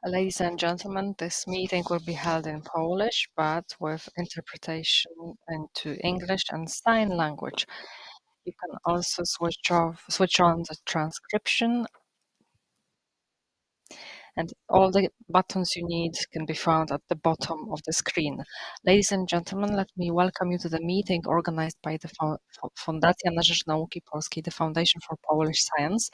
Ladies and gentlemen, this meeting will be held in Polish, but with interpretation into English and sign language. You can also switch on the transcription, and all the buttons you need can be found at the bottom of the screen. Ladies and gentlemen, let me welcome you to the meeting organized by the Fundacja na Rzecz Nauki Polskiej, the Foundation for Polish Science.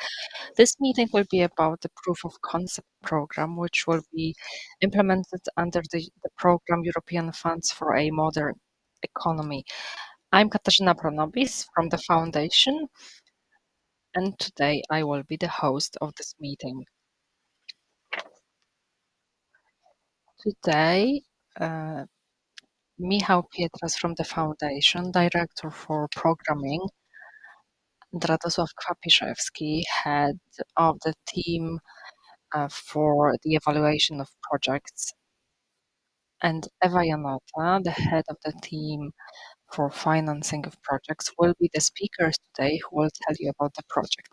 This meeting will be about the proof of concept program, which will be implemented under the program European Funds for a Modern Economy. I'm Katarzyna Pronobis from the foundation, and today I will be the host of this meeting. Today, Michał Pietras from the foundation, director for programming, and Radosław Kwapiszewski, head of the team for the evaluation of projects, and Eva Janota, the head of the team for financing of projects, will be the speakers today who will tell you about the project.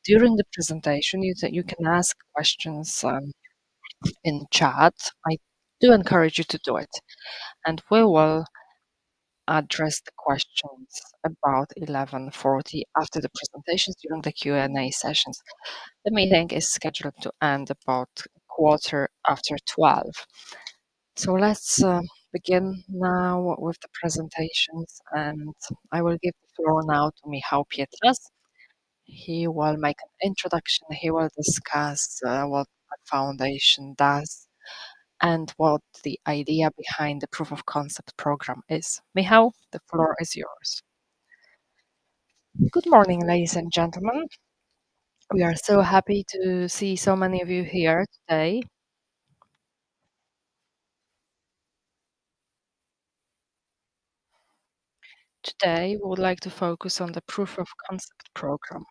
During the presentation, you can ask questions in chat. I do encourage you to do it, and we will address the questions about 11:40 after the presentations during the Q&A sessions. The meeting is scheduled to end about 12:15. So let's begin now with the presentations, and I will give the floor now to Michał Pietras. He will make an introduction. He will discuss what the foundation does and what the idea behind the proof of concept program is. Michał, the floor is yours. Good morning, ladies and gentlemen. We are so happy to see so many of you here today. Today, we would like to focus on the proof of concept program.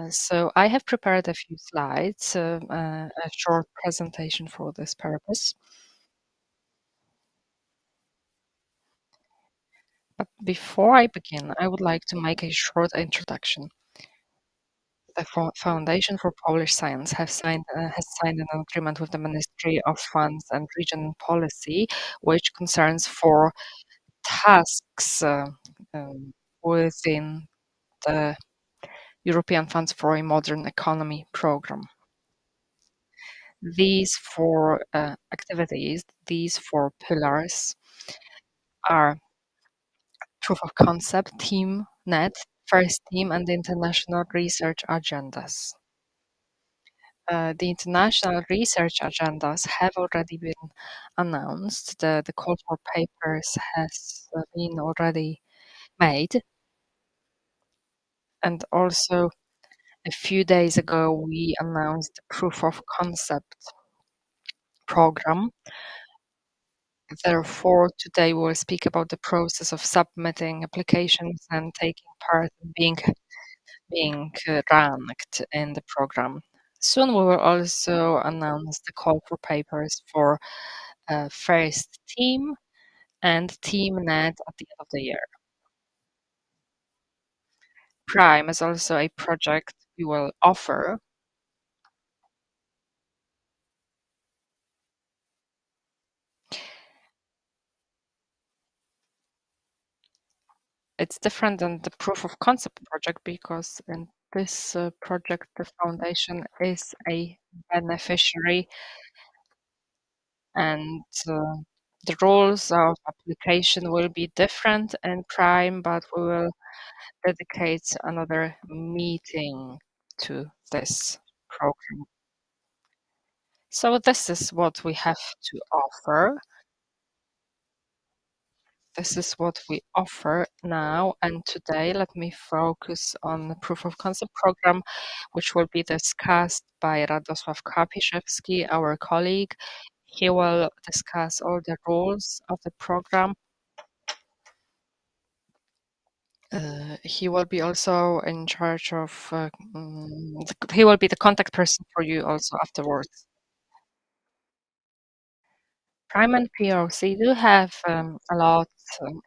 So I have prepared a few slides, a short presentation for this purpose. But before I begin, I would like to make a short introduction. The Foundation for Polish Science has signed an agreement with the Ministry of Funds and Regional Policy, which concerns four tasks within the European Funds for a Modern Economy program. These four activities, these four pillars, are proof of concept, team net, first team, and the international research agendas. The international research agendas have already been announced. The call for papers has been already made. And also, a few days ago, we announced the proof of concept program. Therefore, today we will speak about the process of submitting applications and taking part in being ranked in the program. Soon we will also announce the call for papers for first team and team net at the end of the year. Prime is also a project we will offer. It's different than the proof of concept project because in this project, the foundation is a beneficiary and the rules of application will be different in Prime, but we will dedicate another meeting to this program. So this is what we have to offer. This is what we offer now and today. Let me focus on the proof of concept program, which will be discussed by Radosław Kapiszewski, our colleague. He will discuss all the rules of the program. He will be also in charge of, he will be the contact person for you also afterwards. Prime and POC do have a lot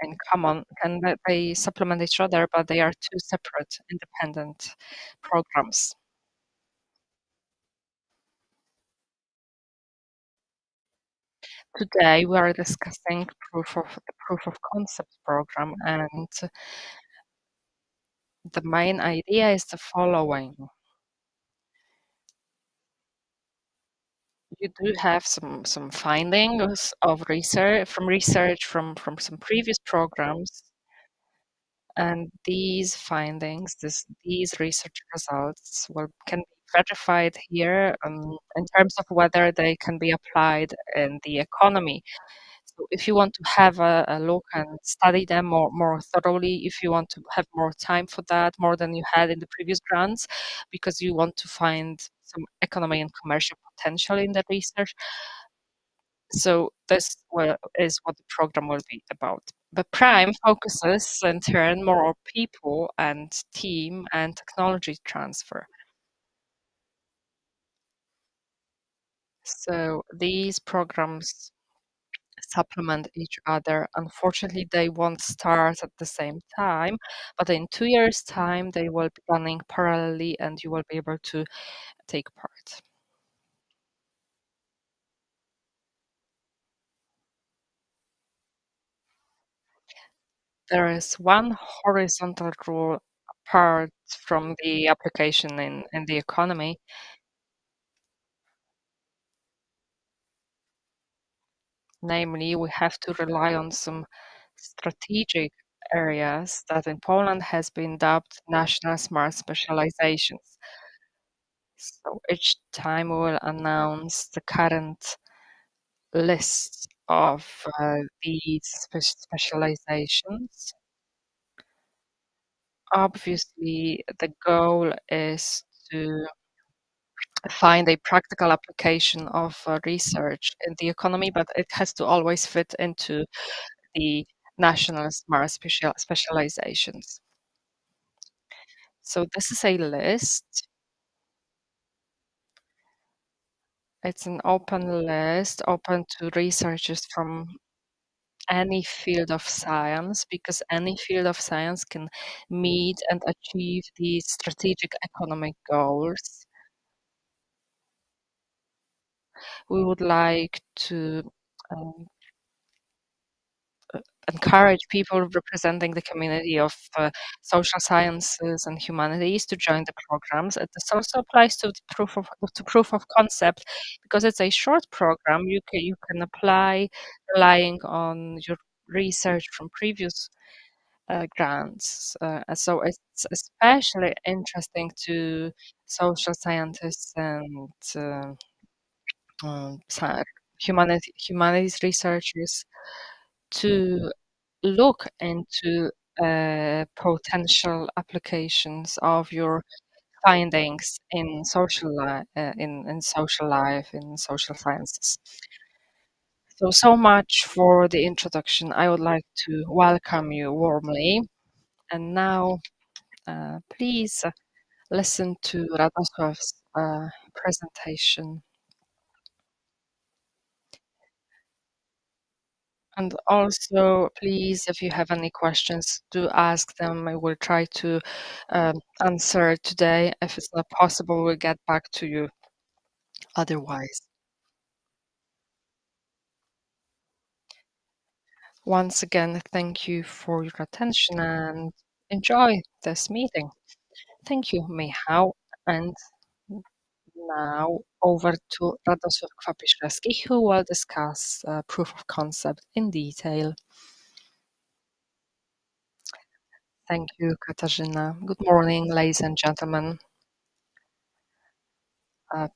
in common, and that they supplement each other, but they are two separate, independent programs. Today we are discussing the proof of concept program, and the main idea is the following. You do have some findings of research from some previous programs, and these findings, these research results, can be verified here in terms of whether they can be applied in the economy. So if you want to have a look and study them more thoroughly, if you want to have more time for that, more than you had in the previous grants, because you want to find some economic and commercial potential in the research. So this is what the program will be about. The Prime focuses in turn more on people and team and technology transfer. So these programs supplement each other. Unfortunately, they won't start at the same time, but in 2 years' time, they will be running parallelly and you will be able to take part. There is one horizontal rule apart from the application in the economy. Namely, we have to rely on some strategic areas that in Poland has been dubbed national smart specializations. So each time we will announce the current list of these specializations. Obviously, the goal is to find a practical application of research in the economy, but it has to always fit into the national smart specializations. So this is a list. It's an open list, open to researchers from any field of science, because any field of science can meet and achieve these strategic economic goals. We would like to um, encourage people representing the community of social sciences and humanities to join the programs. This also applies to the proof of concept, because it's a short program. You can apply relying on your research from previous grants. So it's especially interesting to social scientists and humanities researchers to look into potential applications of your findings in social life, in social sciences. So much for the introduction. I would like to welcome you warmly. And now, please listen to Radosław's presentation. And also, please, if you have any questions, do ask them. I will try to answer today. If it's not possible, we'll get back to you otherwise. Once again, thank you for your attention and enjoy this meeting. Thank you, Michał. And now over to Radosław Kwapiszewski, who will discuss proof of concept in detail. Thank you, Katarzyna. Good morning, ladies and gentlemen. Uh,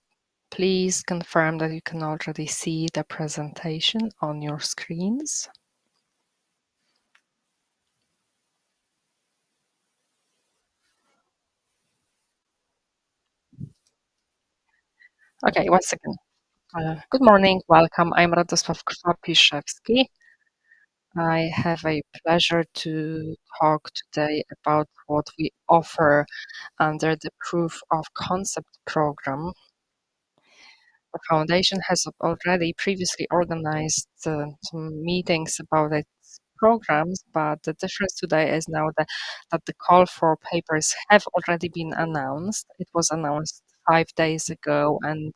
Please confirm that you can already see the presentation on your screens. Okay, once again, good morning, welcome. I'm Radosław Kwapiszewski. I have a pleasure to talk today about what we offer under the Proof of Concept program. The foundation has already previously organized some meetings about its programs, but the difference today is now that the call for papers have already been announced. It was announced 5 days ago, and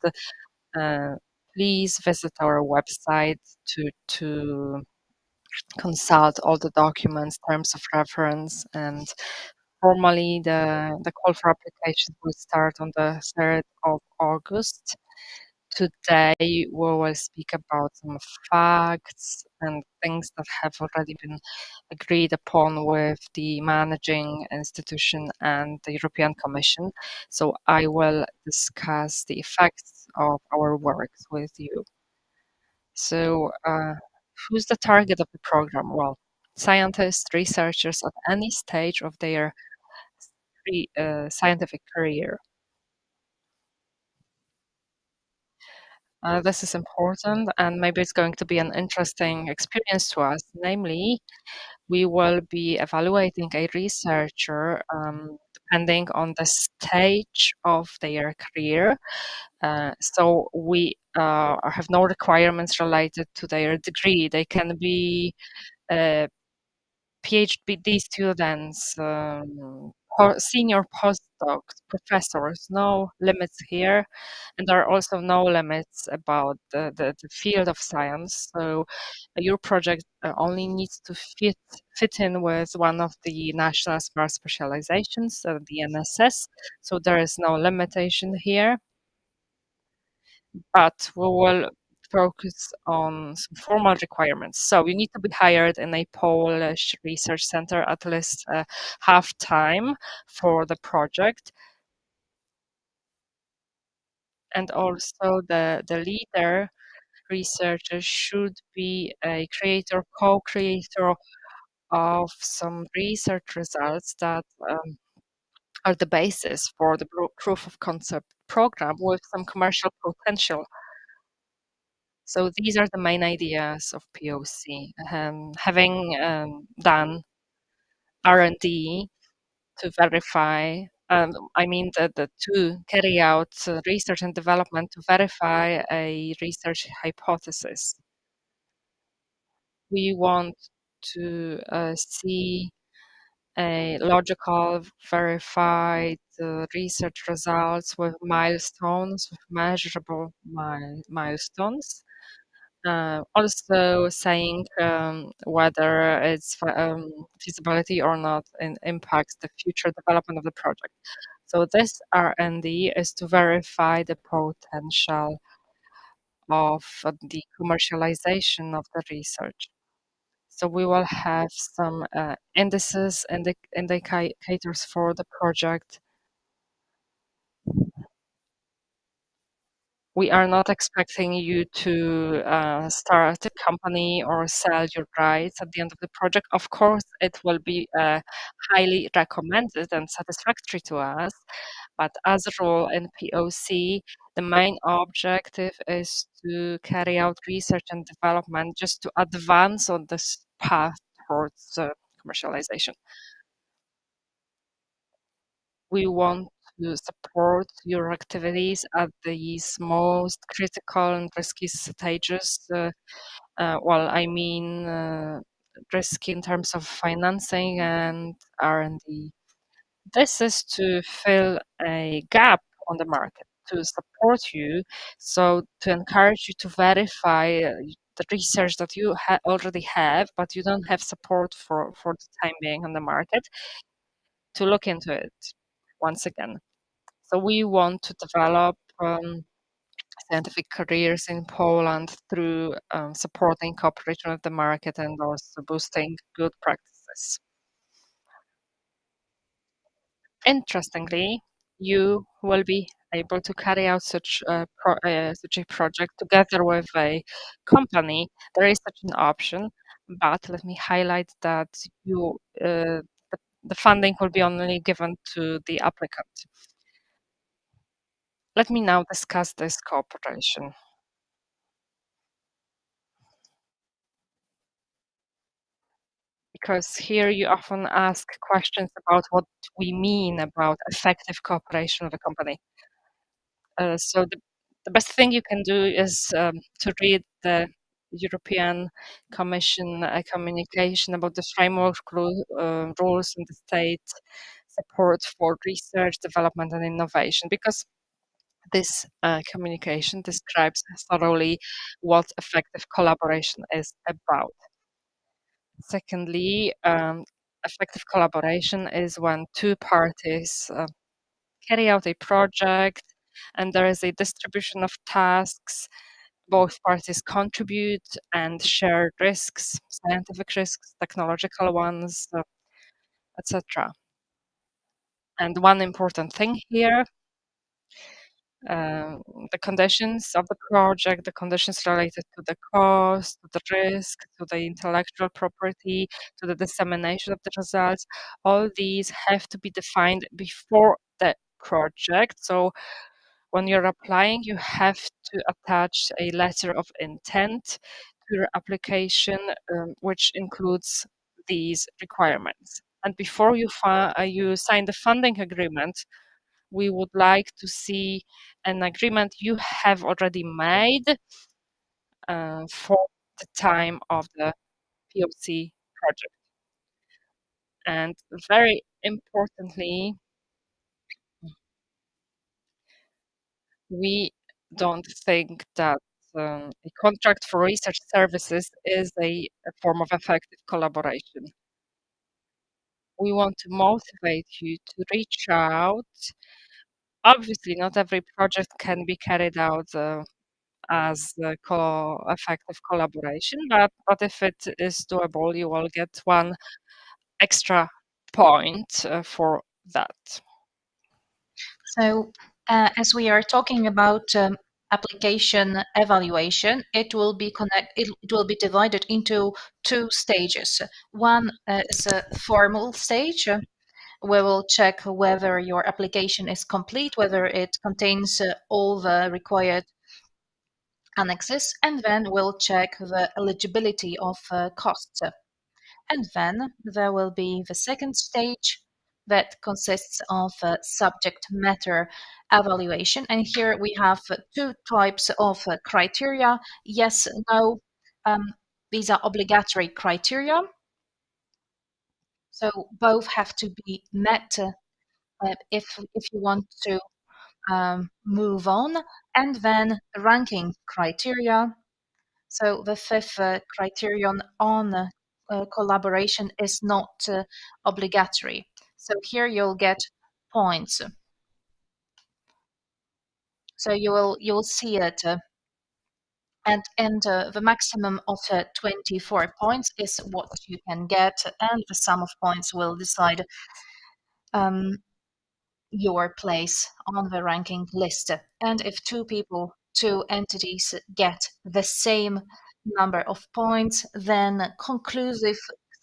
uh, please visit our website to consult all the documents, terms of reference, and formally the call for applications will start on the 3rd of August. Today, we will speak about some facts and things that have already been agreed upon with the managing institution and the European Commission. So I will discuss the effects of our works with you. So, who's the target of the program? Well, scientists, researchers at any stage of their scientific career. This is important, and maybe it's going to be an interesting experience to us. Namely, we will be evaluating a researcher depending on the stage of their career. So we have no requirements related to their degree. They can be uh, PhD students, senior postdocs, professors, no limits here. And there are also no limits about the field of science. So your project only needs to fit in with one of the national smart specializations, the NSS. So there is no limitation here, but we will focus on some formal requirements. So you need to be hired in a Polish research center at least half time for the project. And also the leader researcher should be a creator, co-creator of some research results that are the basis for the proof of concept program with some commercial potential. So these are the main ideas of POC. Having done R&D to verify, I mean to carry out research and development to verify a research hypothesis. We want to see a logical, verified research results with milestones, with measurable milestones. Also saying whether its feasibility or not impacts the future development of the project. So this R&D is to verify the potential of the commercialization of the research. So we will have some indices and indicators for the project. We are not expecting you to start a company or sell your rights at the end of the project. Of course, it will be highly recommended and satisfactory to us. But as a rule in POC, the main objective is to carry out research and development just to advance on this path towards commercialization. We want to support your activities at these most critical and risky stages. Well, I mean, risky in terms of financing and R&D. This is to fill a gap on the market, to support you, so to encourage you to verify the research that you already have, but you don't have support for the time being on the market, to look into it once again. So we want to develop scientific careers in Poland through supporting cooperation with the market and also boosting good practices. Interestingly, you will be able to carry out such a project together with a company. There is such an option, but let me highlight that the funding will be only given to the applicant. Let me now discuss this cooperation. Because here you often ask questions about what we mean about effective cooperation with a company. So the best thing you can do is to read the European Commission communication about the framework rules and the state support for research, development, and innovation. Because This communication describes thoroughly what effective collaboration is about. Secondly, effective collaboration is when two parties carry out a project and there is a distribution of tasks. Both parties contribute and share risks, scientific risks, technological ones, etc. And one important thing here, um, the conditions of the project, the conditions related to the cost, to the risk, to the intellectual property, to the dissemination of the results, all these have to be defined before the project. So when you're applying, you have to attach a letter of intent to your application, which includes these requirements. And before you sign the funding agreement, we would like to see an agreement you have already made for the time of the POC project. And very importantly, we don't think that a contract for research services is a form of effective collaboration. We want to motivate you to reach out. Obviously, not every project can be carried out as effective collaboration, but if it is doable, you will get one extra point for that. So, as we are talking about application evaluation, it will be divided into two stages. One is a formal stage. We will check whether your application is complete, whether it contains all the required annexes, and then we'll check the eligibility of costs. And then there will be the second stage that consists of subject matter evaluation. And here we have two types of criteria: yes, no. Um, these are obligatory criteria. So both have to be met if you want to move on. And then ranking criteria. So the fifth criterion on collaboration is not obligatory. So here you'll get points. So you will see it, and the maximum of 24 points is what you can get, and the sum of points will decide um, your place on the ranking list. And if two entities get the same number of points, then conclusive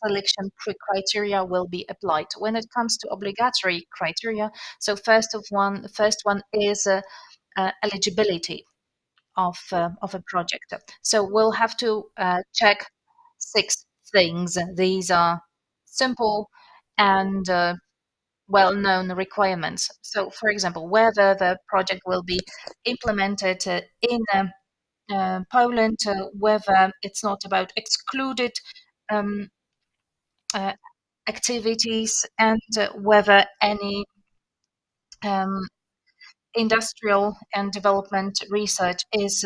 selection criteria will be applied. When it comes to obligatory criteria, so the first one is eligibility of a project. So we'll have to check six things. These are simple and well-known requirements. So, for example, whether the project will be implemented in Poland, whether it's not about excluded um, uh, activities, and whether any um, industrial and development research is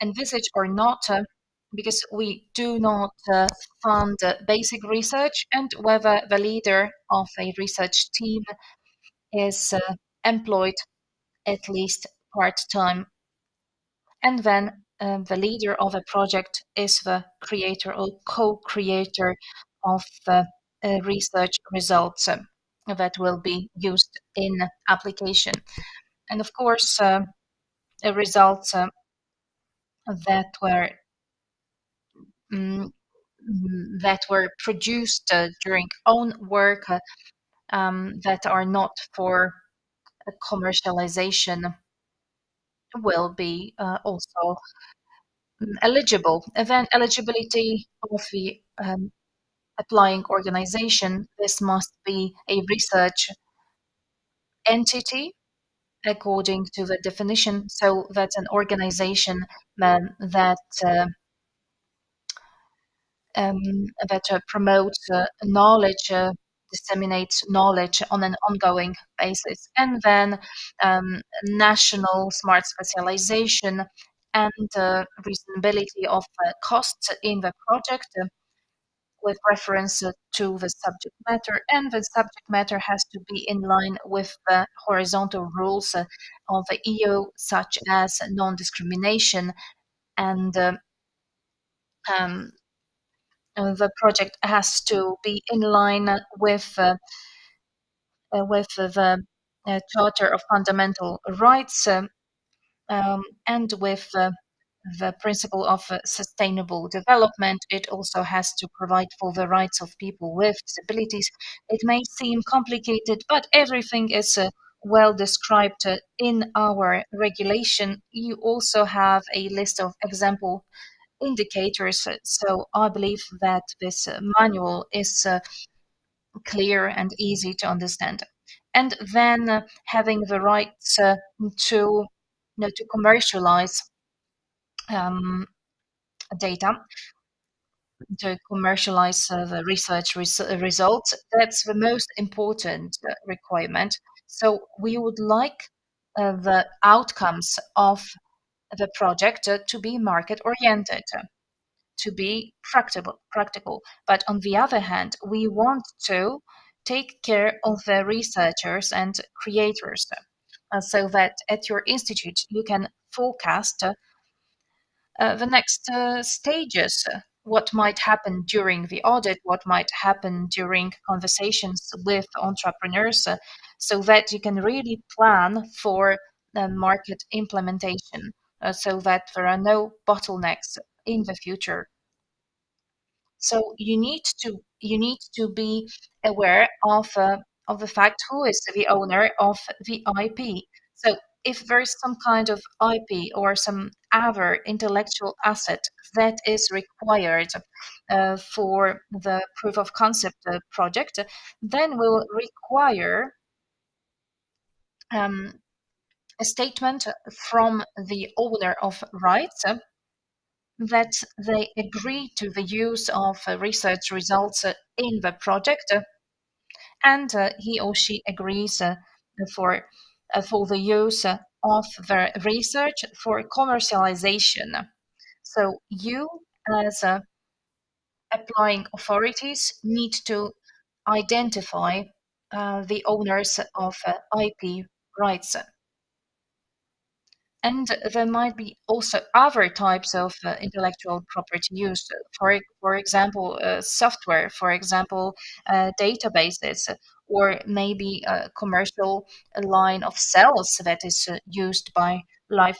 envisaged or not, because we do not fund basic research, and whether the leader of a research team is employed at least part-time. And then the leader of a project is the creator or co-creator of the research results that will be used in application. And of course, results that were mm, that were produced during own work that are not for commercialization will be also eligible. And then eligibility of the applying organization. This must be a research entity according to the definition. So that's an organization that um, that promotes knowledge disseminates knowledge on an ongoing basis. And then national smart specialization and reasonability of costs in the project with reference to the subject matter, and the subject matter has to be in line with the horizontal rules of the EU, such as non-discrimination, and um, the project has to be in line with the Charter of Fundamental Rights and with the principle of sustainable development. It also has to provide for the rights of people with disabilities. It may seem complicated, but everything is well described in our regulation. You also have a list of example indicators. So I believe that this manual is clear and easy to understand. And then having the rights to to commercialize um, data, to commercialize the research results. That's the most important requirement. So we would like the outcomes of the project to be market oriented, to be practical. But on the other hand, we want to take care of the researchers and creators so that at your institute you can forecast the next stages, what might happen during the audit, what might happen during conversations with entrepreneurs, so that you can really plan for the market implementation, so that there are no bottlenecks in the future. So you need to be aware of the fact who is the owner of the IP. So if there is some kind of IP or some other intellectual asset that is required for the proof of concept project, then we'll require um, a statement from the owner of rights that they agree to the use of research results in the project, and he or she agrees for for the use of the research for commercialization. So you, as applying authorities, need to identify the owners of IP rights. And there might be also other types of intellectual property use. For example, software, for example, databases, or maybe a commercial line of cells that is used by life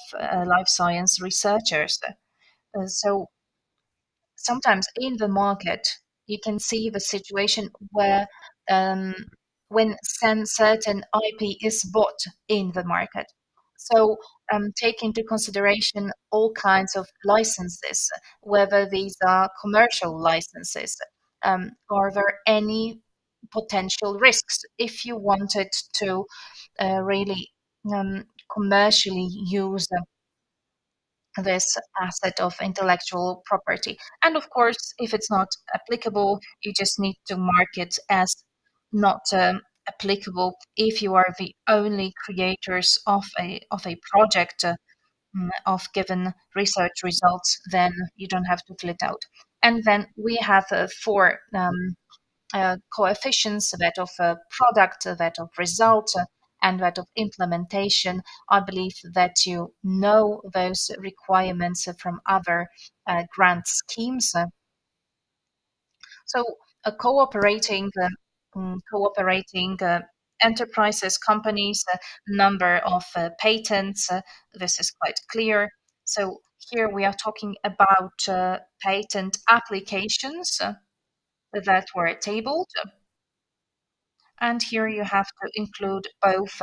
science researchers. So sometimes in the market, you can see the situation where um, when certain IP is bought in the market. So take into consideration all kinds of licenses, whether these are commercial licenses. Are there any potential risks if you wanted to really commercially use this asset of intellectual property? And of course, if it's not applicable, you just need to mark it as not applicable. If you are the only creators of a project of given research results, then you don't have to fill it out. And then we have four coefficients, that of product, that of result, and that of implementation. I believe that you know those requirements from other grant schemes. So cooperating enterprises, companies, number of patents, this is quite clear. So here we are talking about patent applications that were tabled. And here you have to include both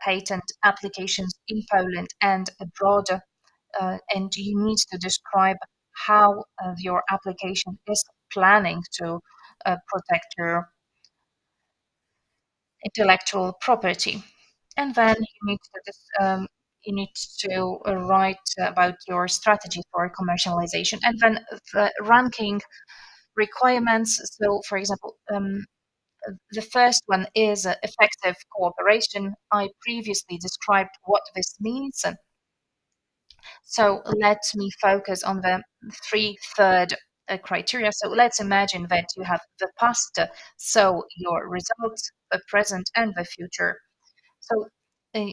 patent applications in Poland and abroad. And you need to describe how your application is planning to protect your intellectual property. And then you need to write about your strategy for commercialization, and then the ranking requirements. So, for example, The first one is effective cooperation. I previously described what this means. So let me focus on the three-third criteria. So let's imagine that you have the past, so your results, the present, and the future. So uh,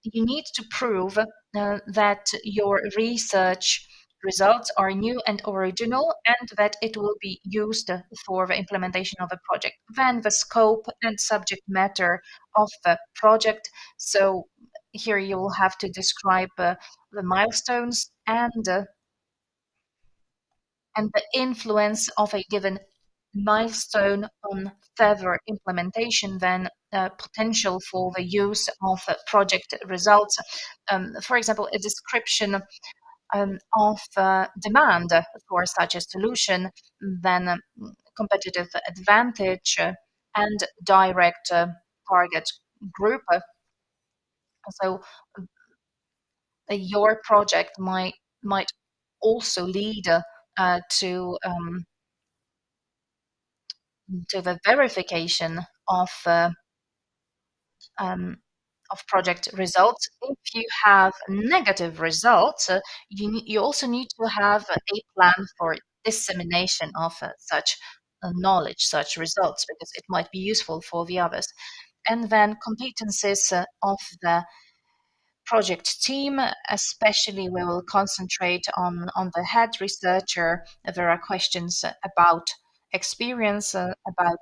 you need to prove that your research results are new and original and that it will be used for the implementation of a project. Then the scope and subject matter of the project. So here you will have to describe the milestones and the influence of a given milestone on further implementation, then potential for the use of project results. For example, a description of demand for such a solution, then competitive advantage and direct target group. So your project might also lead to the verification um, of project results. If you have negative results, you also need to have a plan for dissemination of such knowledge, such results, because it might be useful for the others. And then competencies of the project team, especially we will concentrate on the head researcher. There are questions about experience, about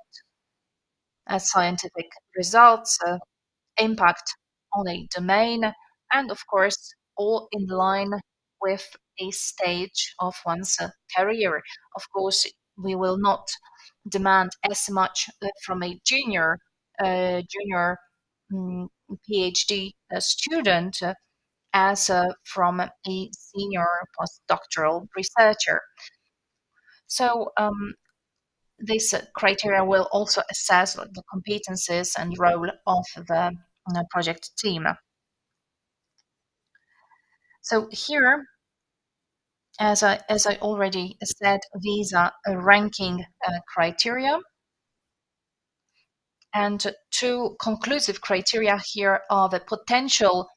scientific results, impact on a domain, and of course, all in line with a stage of one's career. Of course, we will not demand as much from a junior mm, PhD student as from a senior postdoctoral researcher. So this criteria will also assess the competencies and role of the project team. So here, as I already said, these are ranking criteria. And two conclusive criteria here are the potential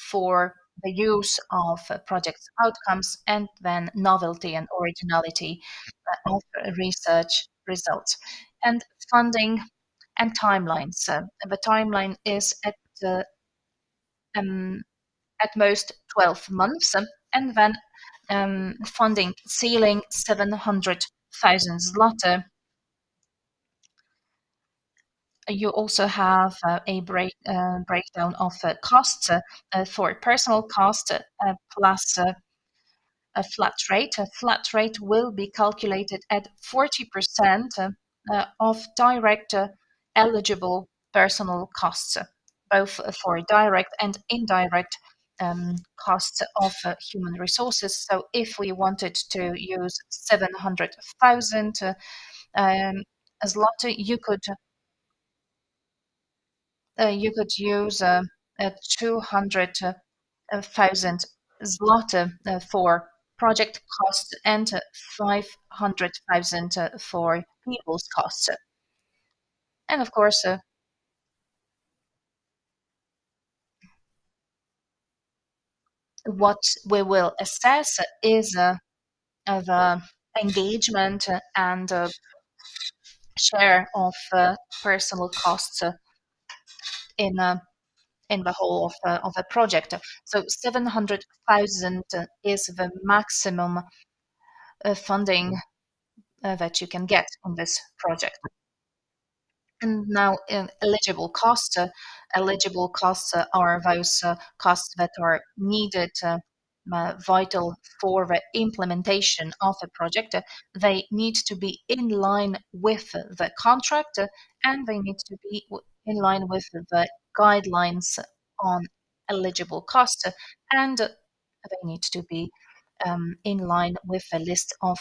for the use of project outcomes and then novelty and originality of research results. And funding and timelines. The timeline is um, at most 12 months, and then funding ceiling 700,000 zloty. You also have a breakdown of costs for personal cost plus a flat rate. A flat rate will be calculated at 40% of direct eligible personal costs, both for direct and indirect costs of human resources. So if we wanted to use 700,000 zloty, you could use 200,000 zloty for project costs and 500,000 for people's costs. And of course, what we will assess is the engagement and share of personal costs in in the whole of a project. So 700,000 is the maximum funding that you can get on this project. And now, eligible costs are those costs that are needed, vital for the implementation of a project. They need to be in line with the contract, and they need to be in line with the guidelines on eligible costs, and they need to be in line with the list of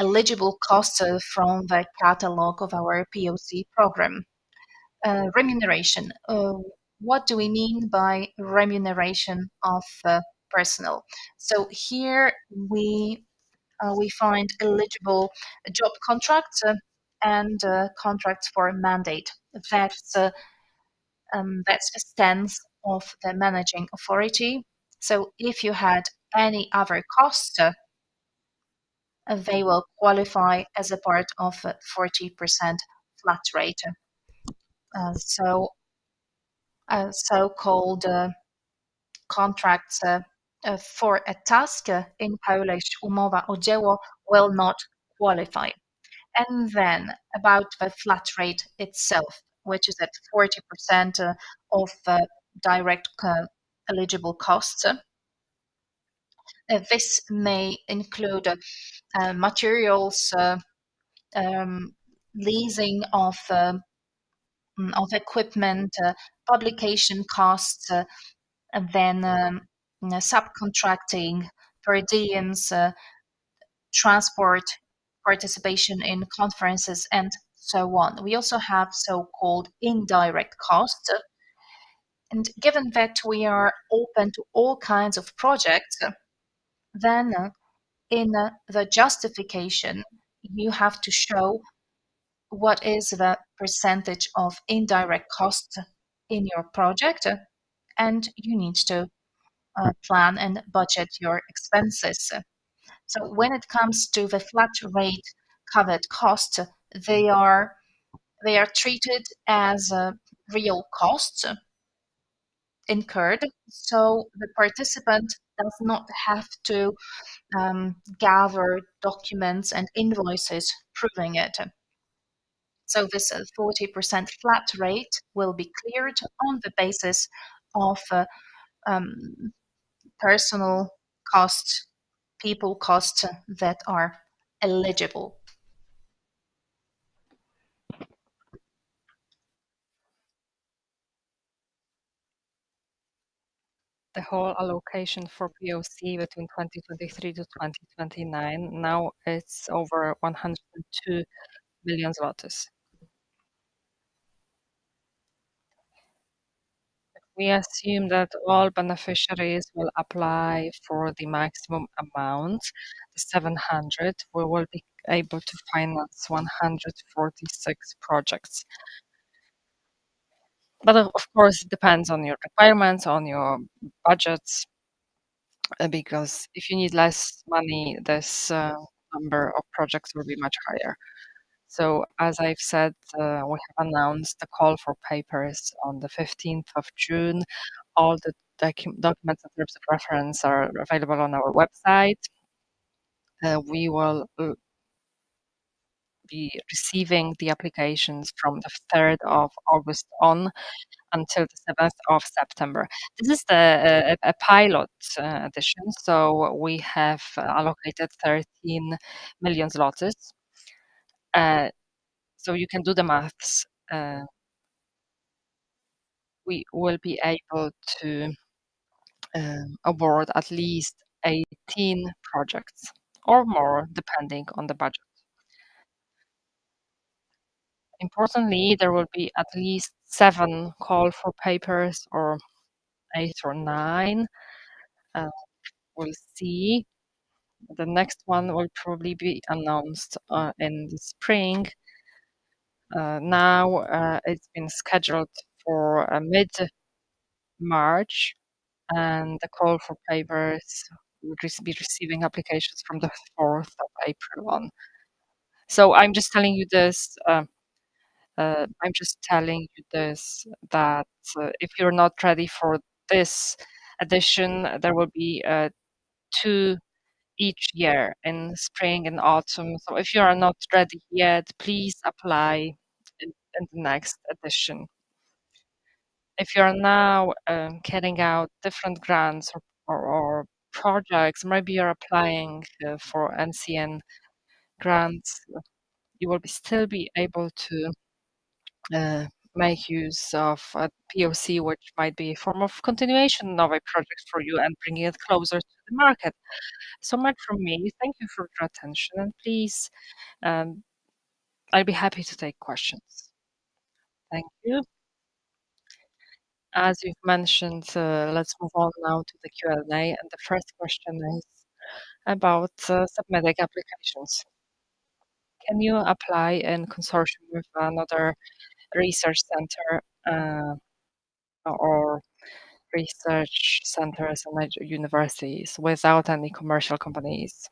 eligible costs from the catalog of our POC program. Remuneration. What do we mean by remuneration of personnel? So here we find eligible job contracts and contracts for mandate. That's the stance of the managing authority. So if you had any other costs, they will qualify as a part of a 40% flat rate. So-called contracts for a task in Polish umowa o dzieło will not qualify. And then about the flat rate itself, which is at 40% of direct eligible costs. This may include materials, leasing of equipment, publication costs, and then subcontracting, per diems, transport, participation in conferences, and so on. We also have so-called indirect costs. And given that we are open to all kinds of projects, then in the justification, you have to show what is the percentage of indirect costs in your project, and you need to plan and budget your expenses. So when it comes to the flat rate covered costs, they are they are treated as real costs incurred. So the participant does not have to gather documents and invoices proving it. So this 40% flat rate will be cleared on the basis of um, personal costs, people costs that are eligible. The whole allocation for POC between 2023 to 2029, now it's over 102 billion zlotys. We assume that all beneficiaries will apply for the maximum amount, the 700. We will be able to finance 146 projects. But of course, it depends on your requirements, on your budgets, because if you need less money, this number of projects will be much higher. So, as I've said, we have announced the call for papers on the 15th of June. All the documents and terms of reference are available on our website. We will be receiving the applications from the 3rd of August on until the 7th of September. This is a pilot edition, so we have allocated 13 million zlotys. So you can do the maths. We will be able to award at least 18 projects or more, depending on the budget. Importantly, there will be at least 7 call for papers or 8 or 9. We'll see. The next one will probably be announced in the spring. Now it's been scheduled for mid-March, and the call for papers will be receiving applications from the 4th of April on. So I'm just telling you this. I'm just telling you this that if you're not ready for this edition, there will be 2 each year in spring and autumn. So if you are not ready yet, please apply in the next edition. If you're now carrying out different grants or projects, maybe you're applying for NCN grants, you will still be able to make use of a POC, which might be a form of continuation of a project for you and bringing it closer to the market. So much from me. Thank you for your attention, and please, um, I'll be happy to take questions. Thank you. As you've mentioned, let's move on now to the Q&A, and the first question is about submitting applications. Can you apply in consortium with another research center or research centers and universities without any commercial companies?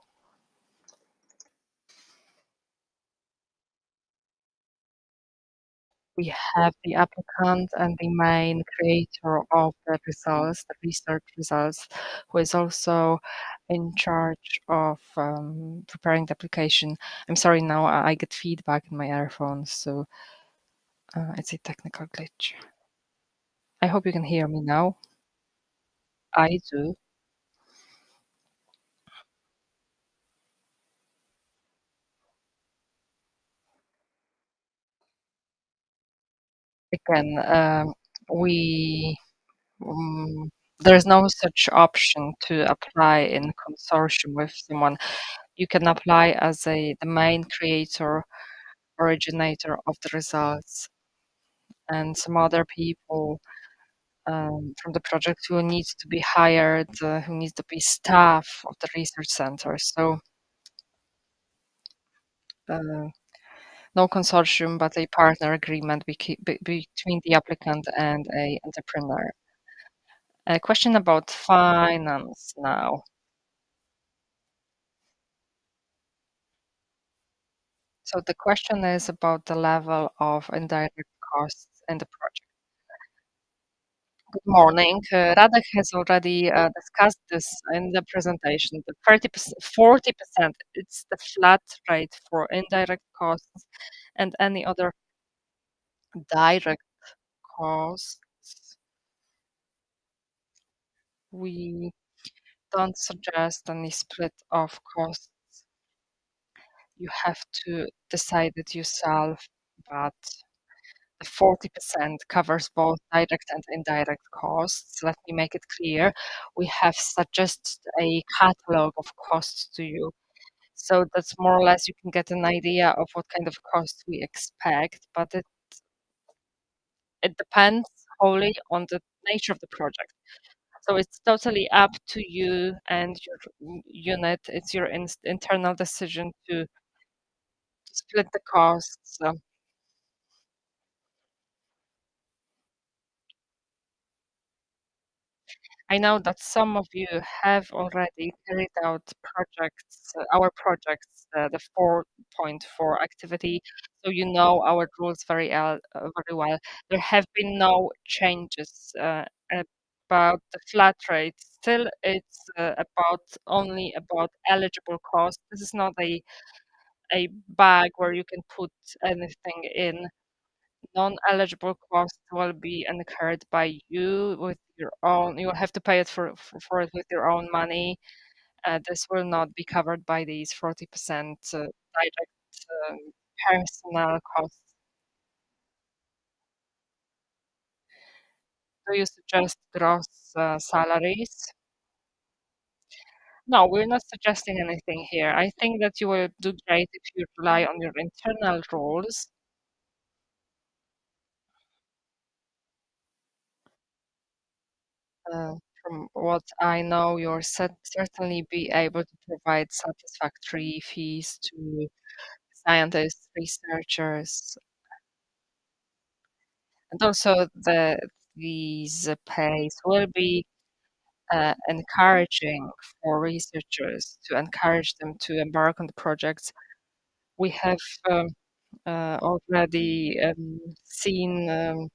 We have the applicant and the main creator of the results, the research results, who is also in charge of preparing the application. I'm sorry, now I get feedback in my earphones, so it's a technical glitch. I hope you can hear me now. I do. Again, we there's no such option to apply in consortium with someone. You can apply as the main creator, originator of the results, and some other people from the project who needs to be hired, who needs to be staff of the research center. So uh, no consortium, but a partner agreement between the applicant and a entrepreneur. A question about finance now. So the question is about the level of indirect costs in the project. Good morning. Radek has already discussed this in the presentation. The 30%, 40%, it's the flat rate for indirect costs and any other direct costs. We don't suggest any split of costs. You have to decide it yourself, but the 40% covers both direct and indirect costs. Let me make it clear. We have suggested a catalog of costs to you. So that's more or less you can get an idea of what kind of costs we expect, but it depends wholly on the nature of the project. So it's totally up to you and your unit. It's your internal decision to split the costs. I know that some of you have already carried out projects, our projects, the 4.4 activity, so you know our rules very well. There have been no changes about the flat rate. Still, it's about only about eligible costs. This is not a bag where you can put anything in. Non-eligible costs will be incurred by you with your own. You will have to pay it for it with your own money. This will not be covered by these 40% direct um, personnel costs. Do you suggest gross salaries? No, we're not suggesting anything here. I think that you will do great if you rely on your internal rules. From what I know, you'll certainly be able to provide satisfactory fees to scientists, researchers, and also these pays will be encouraging for researchers to encourage them to embark on the projects. We have already seen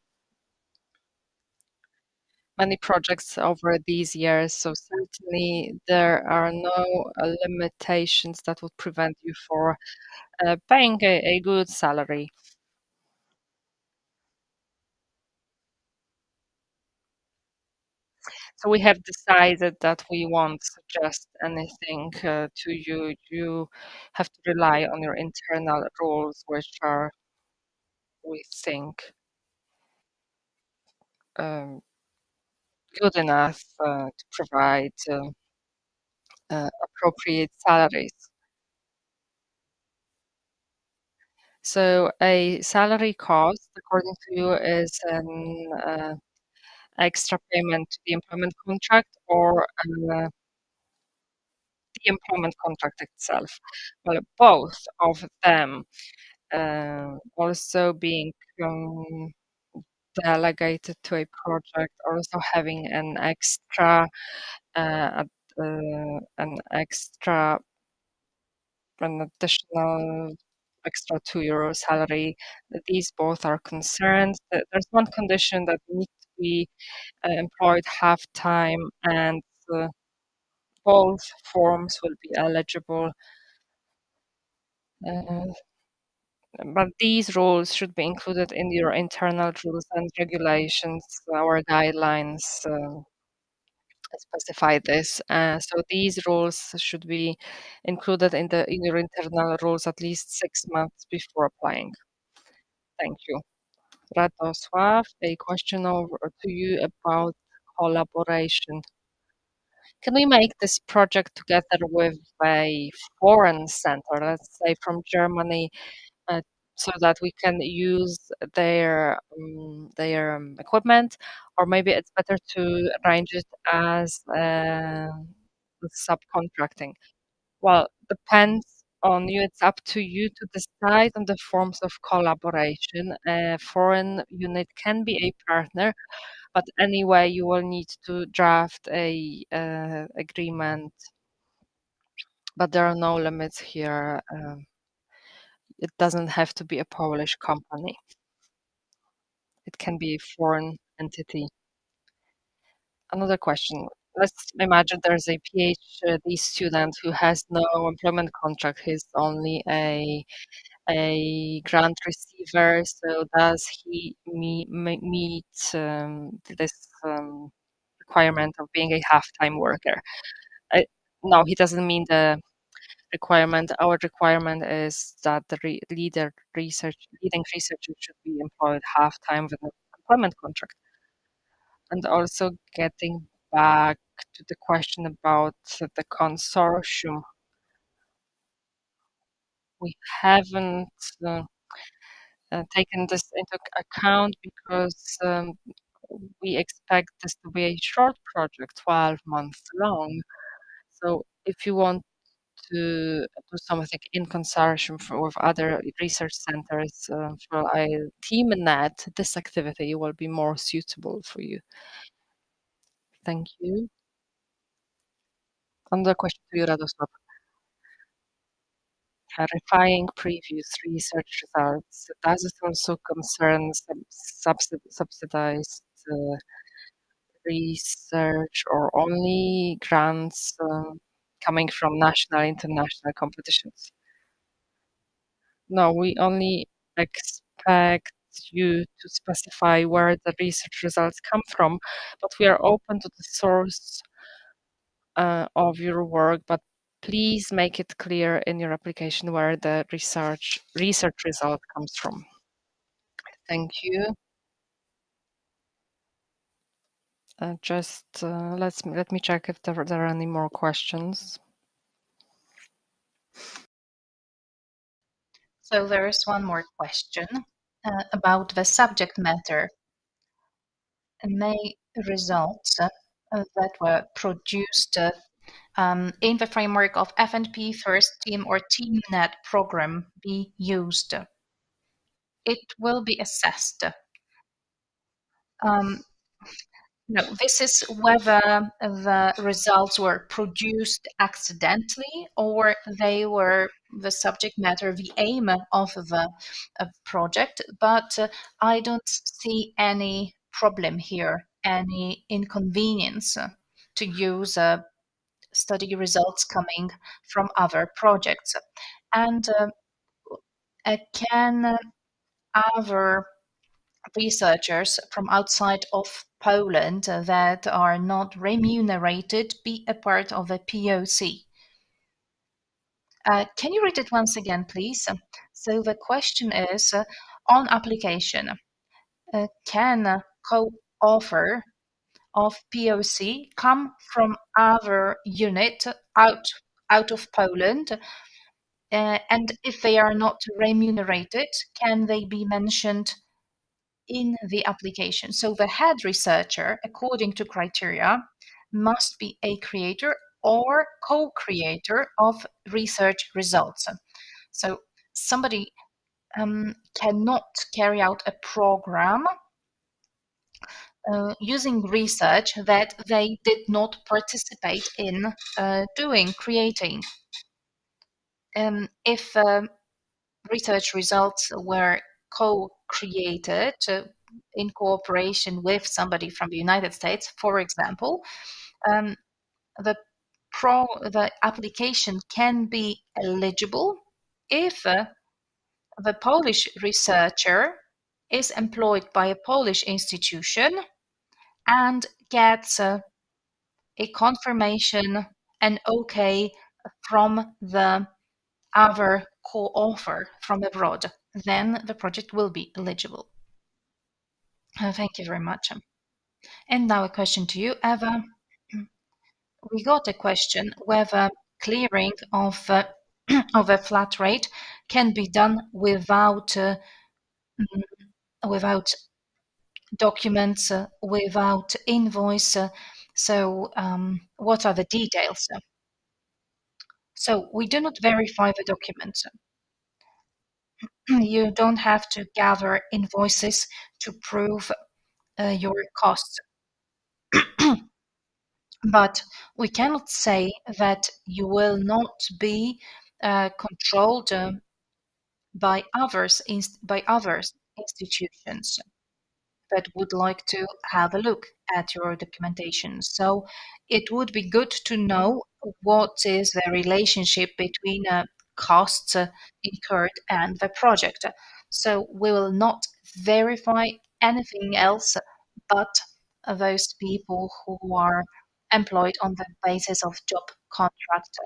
many projects over these years, so certainly there are no limitations that would prevent you for paying a good salary. So we have decided that we won't suggest anything to you. You have to rely on your internal rules, which are, we think, um, good enough to provide appropriate salaries. So a salary cost, according to you, is an extra payment to the employment contract or the employment contract itself. Well, both of them also being delegated to a project, also having uh, an extra, an additional extra €2 salary. These both are concerned. There's one condition that need to be employed half time, and uh, both forms will be eligible. Uh, but these rules should be included in your internal rules and regulations. Our guidelines specify this. So these rules should be included in your internal rules at least 6 months before applying. Thank you. Radosław, a question over to you about collaboration. Can we make this project together with a foreign center, let's say from Germany, uh, so that we can use their equipment, or maybe it's better to arrange it as subcontracting? Well, depends on you. It's up to you to decide on the forms of collaboration. A foreign unit can be a partner, but anyway, you will need to draft a agreement. But there are no limits here. It doesn't have to be a Polish company. It can be a foreign entity. Another question. Let's imagine there's a PhD student who has no employment contract. He's only a grant receiver. So does he meet this requirement of being a half-time worker? I, no, he doesn't mean the requirement. Our requirement is that the leading researcher should be employed half-time with an employment contract. And also getting back to the question about the consortium, we haven't uh, taken this into account because we expect this to be a short project, 12 months long. So if you want to do something in consortium with other research centers for a team net, this activity will be more suitable for you. Thank you. Another question to you, Radosław. Clarifying previous research results. Does it also concern subsidized research or only grants coming from national international competitions? No, we only expect you to specify where the research results come from, but we are open to the source of your work, but please make it clear in your application where the research result comes from. Thank you. Just let me check if there are any more questions. So there is one more question about the subject matter. May results that were produced in the framework of F&P First Team or TeamNet program be used? It will be assessed. No, this is whether the results were produced accidentally or they were the subject matter, the aim of the project. But I don't see any problem here, any inconvenience to use study results coming from other projects. And can other researchers from outside of Poland that are not remunerated be a part of a POC? Can you read it once again, please? So the question is on application, can co-author of POC come from other unit out of Poland? And if they are not remunerated, can they be mentioned in the application? So the head researcher, according to criteria, must be a creator or co-creator of research results. So somebody cannot carry out a program using research that they did not participate in creating. If research results were co-created in cooperation with somebody from the United States, for example, um, the the application can be eligible if the Polish researcher is employed by a Polish institution and gets a confirmation, an okay from the other co-author from abroad, then the project will be eligible. Thank you very much. And now a question to you, Eva. We got a question whether clearing of of a flat rate can be done without without documents, without invoice. So what are the details? So we do not verify the documents. You don't have to gather invoices to prove your costs. But we cannot say that you will not be controlled by others institutions that would like to have a look at your documentation. So it would be good to know what is the relationship between costs incurred and the project. So we will not verify anything else but those people who are employed on the basis of job contract.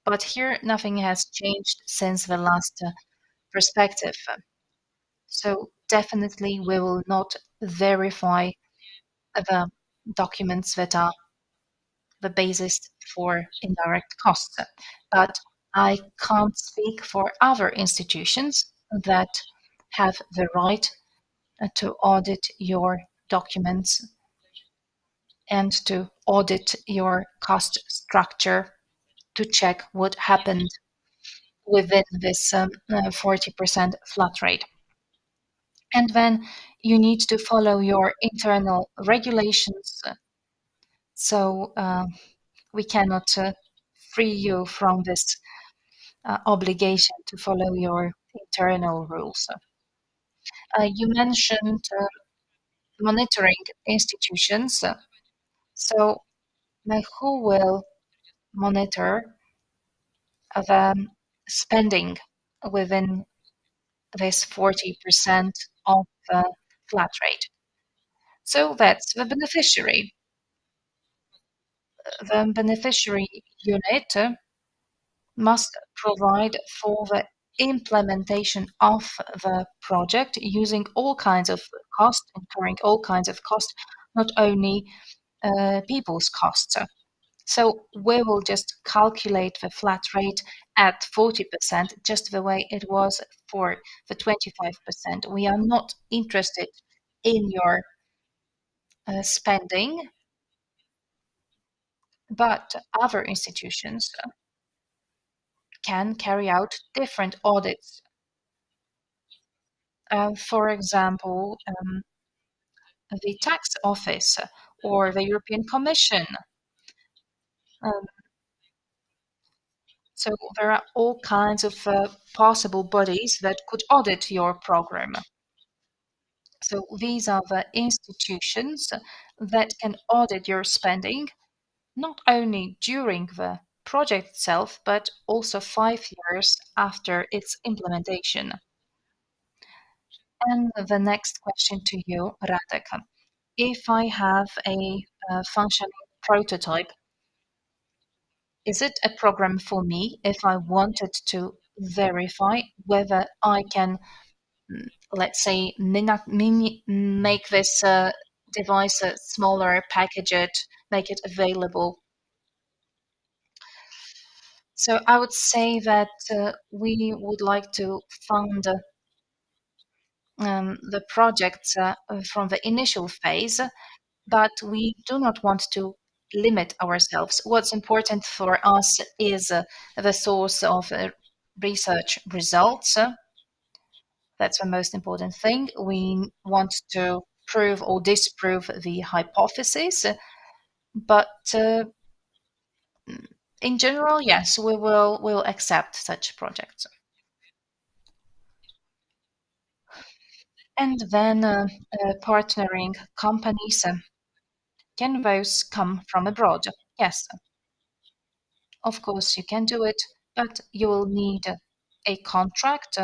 But here, nothing has changed since the last perspective. So definitely we will not verify the documents that are the basis for indirect costs. But I can't speak for other institutions that have the right to audit your documents and to audit your cost structure to check what happened within this 40% flat rate. And then you need to follow your internal regulations. So we cannot free you from this obligation to follow your internal rules. You mentioned monitoring institutions. So who will monitor the spending within this 40% of the flat rate? So that's the beneficiary. The beneficiary unit must provide for the implementation of the project using all kinds of costs, incurring all kinds of costs, not only people's costs. So we will just calculate the flat rate at 40%, just the way it was for the 25%. We are not interested in your spending, but other institutions can carry out different audits. For example, the tax office or the European Commission. Um, so there are all kinds of possible bodies that could audit your program. So these are the institutions that can audit your spending, not only during the project itself, but also 5 years after its implementation. And the next question to you, Radek. If I have a functioning prototype, is it a program for me if I wanted to verify whether I can, let's say, make this device smaller, package it, make it available? So I would say that we would like to fund the projects from the initial phase, but we do not want to limit ourselves. What's important for us is the source of research results. That's the most important thing. We want to prove or disprove the hypothesis, but in general, yes, we'll accept such projects. And then partnering companies, can those come from abroad? Yes, of course you can do it, but you will need a contract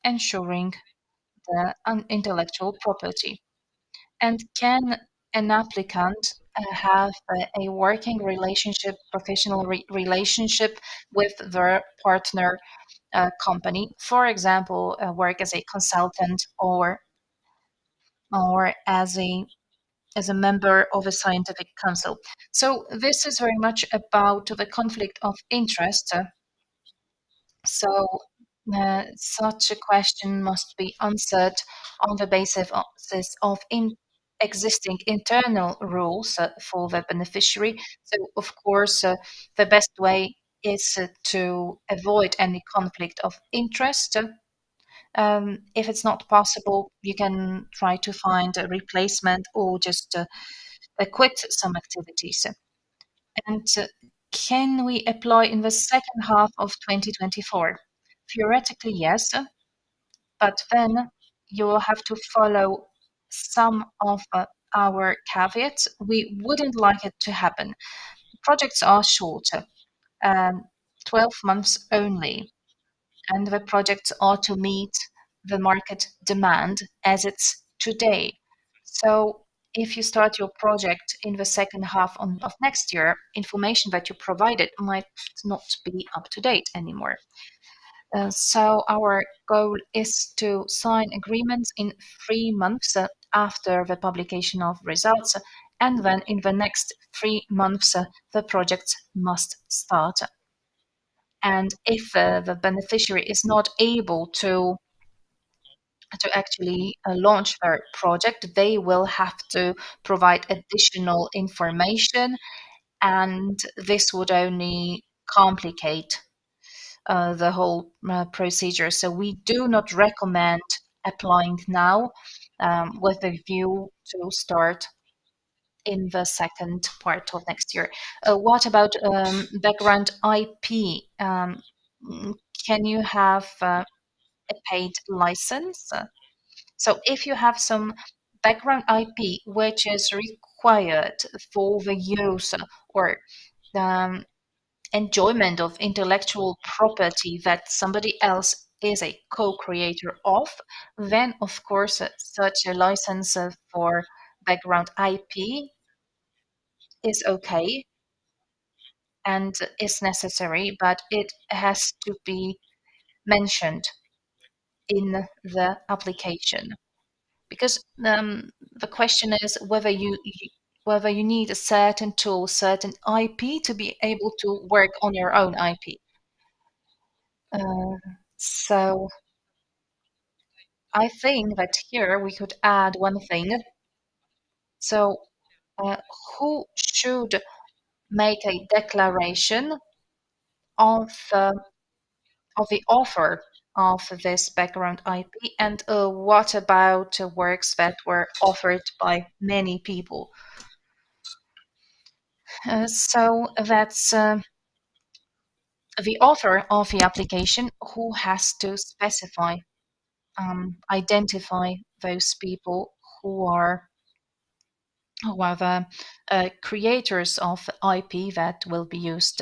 ensuring the intellectual property. And can an applicant have a working relationship, professional relationship with their partner company? For example, work as a consultant or as a member of a scientific council. So this is very much about the conflict of interest. So such a question must be answered on the basis of existing internal rules for the beneficiary. So of course, the best way is to avoid any conflict of interest. If it's not possible, you can try to find a replacement or just quit some activities. And can we apply in the second half of 2024? Theoretically, yes, but then you will have to follow some of our caveats. We wouldn't like it to happen. Projects are shorter, um, 12 months only, and the projects are to meet the market demand as it's today. So if you start your project in the second half of next year, information that you provided might not be up to date anymore. So our goal is to sign agreements in 3 months after the publication of results, and then in the next 3 months, the projects must start. And if the beneficiary is not able to actually launch their project, they will have to provide additional information, and this would only complicate the whole procedure. So we do not recommend applying now with a view to start in the second part of next year. What about background IP? Can you have a paid license? So if you have some background IP which is required for the use or um, enjoyment of intellectual property that somebody else is a co-creator of, then of course such a license for background IP is okay and is necessary, but it has to be mentioned in the application. Because the question is whether you need a certain tool, certain IP to be able to work on your own IP. Uh, so I think that here we could add one thing. So uh, who should make a declaration of of the author of this background IP, and what about works that were offered by many people? So that's the author of the application who has to specify, identify those people who are the creators of IP that will be used.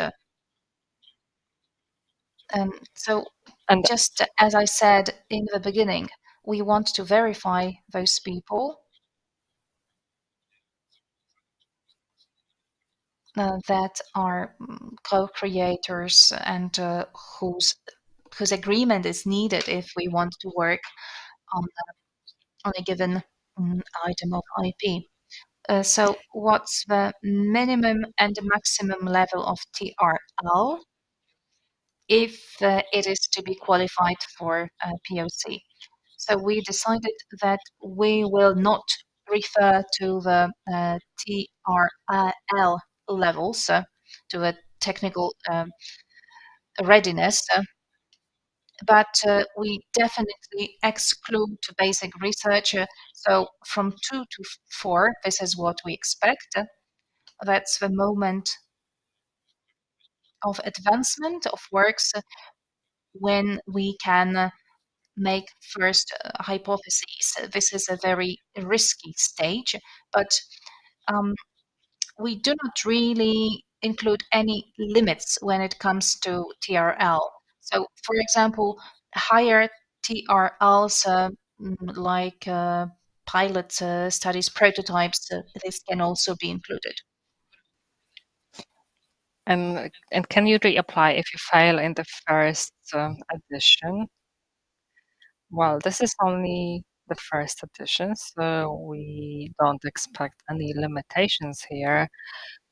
So, And just as I said in the beginning, we want to verify those people that are co-creators and whose agreement is needed if we want to work on on a given item of IP. So what's the minimum and maximum level of TRL if it is to be qualified for POC? So we decided that we will not refer to the TRL levels, to a technical readiness. But we definitely exclude basic research. So from 2 to 4, this is what we expect. That's the moment of advancement of works when we can make first hypotheses. This is a very risky stage, but um, we do not really include any limits when it comes to TRL. So, for example, higher TRLs, like pilot studies, prototypes, this can also be included. And can you reapply if you fail in the first edition? Well, this is only the first edition, so we don't expect any limitations here.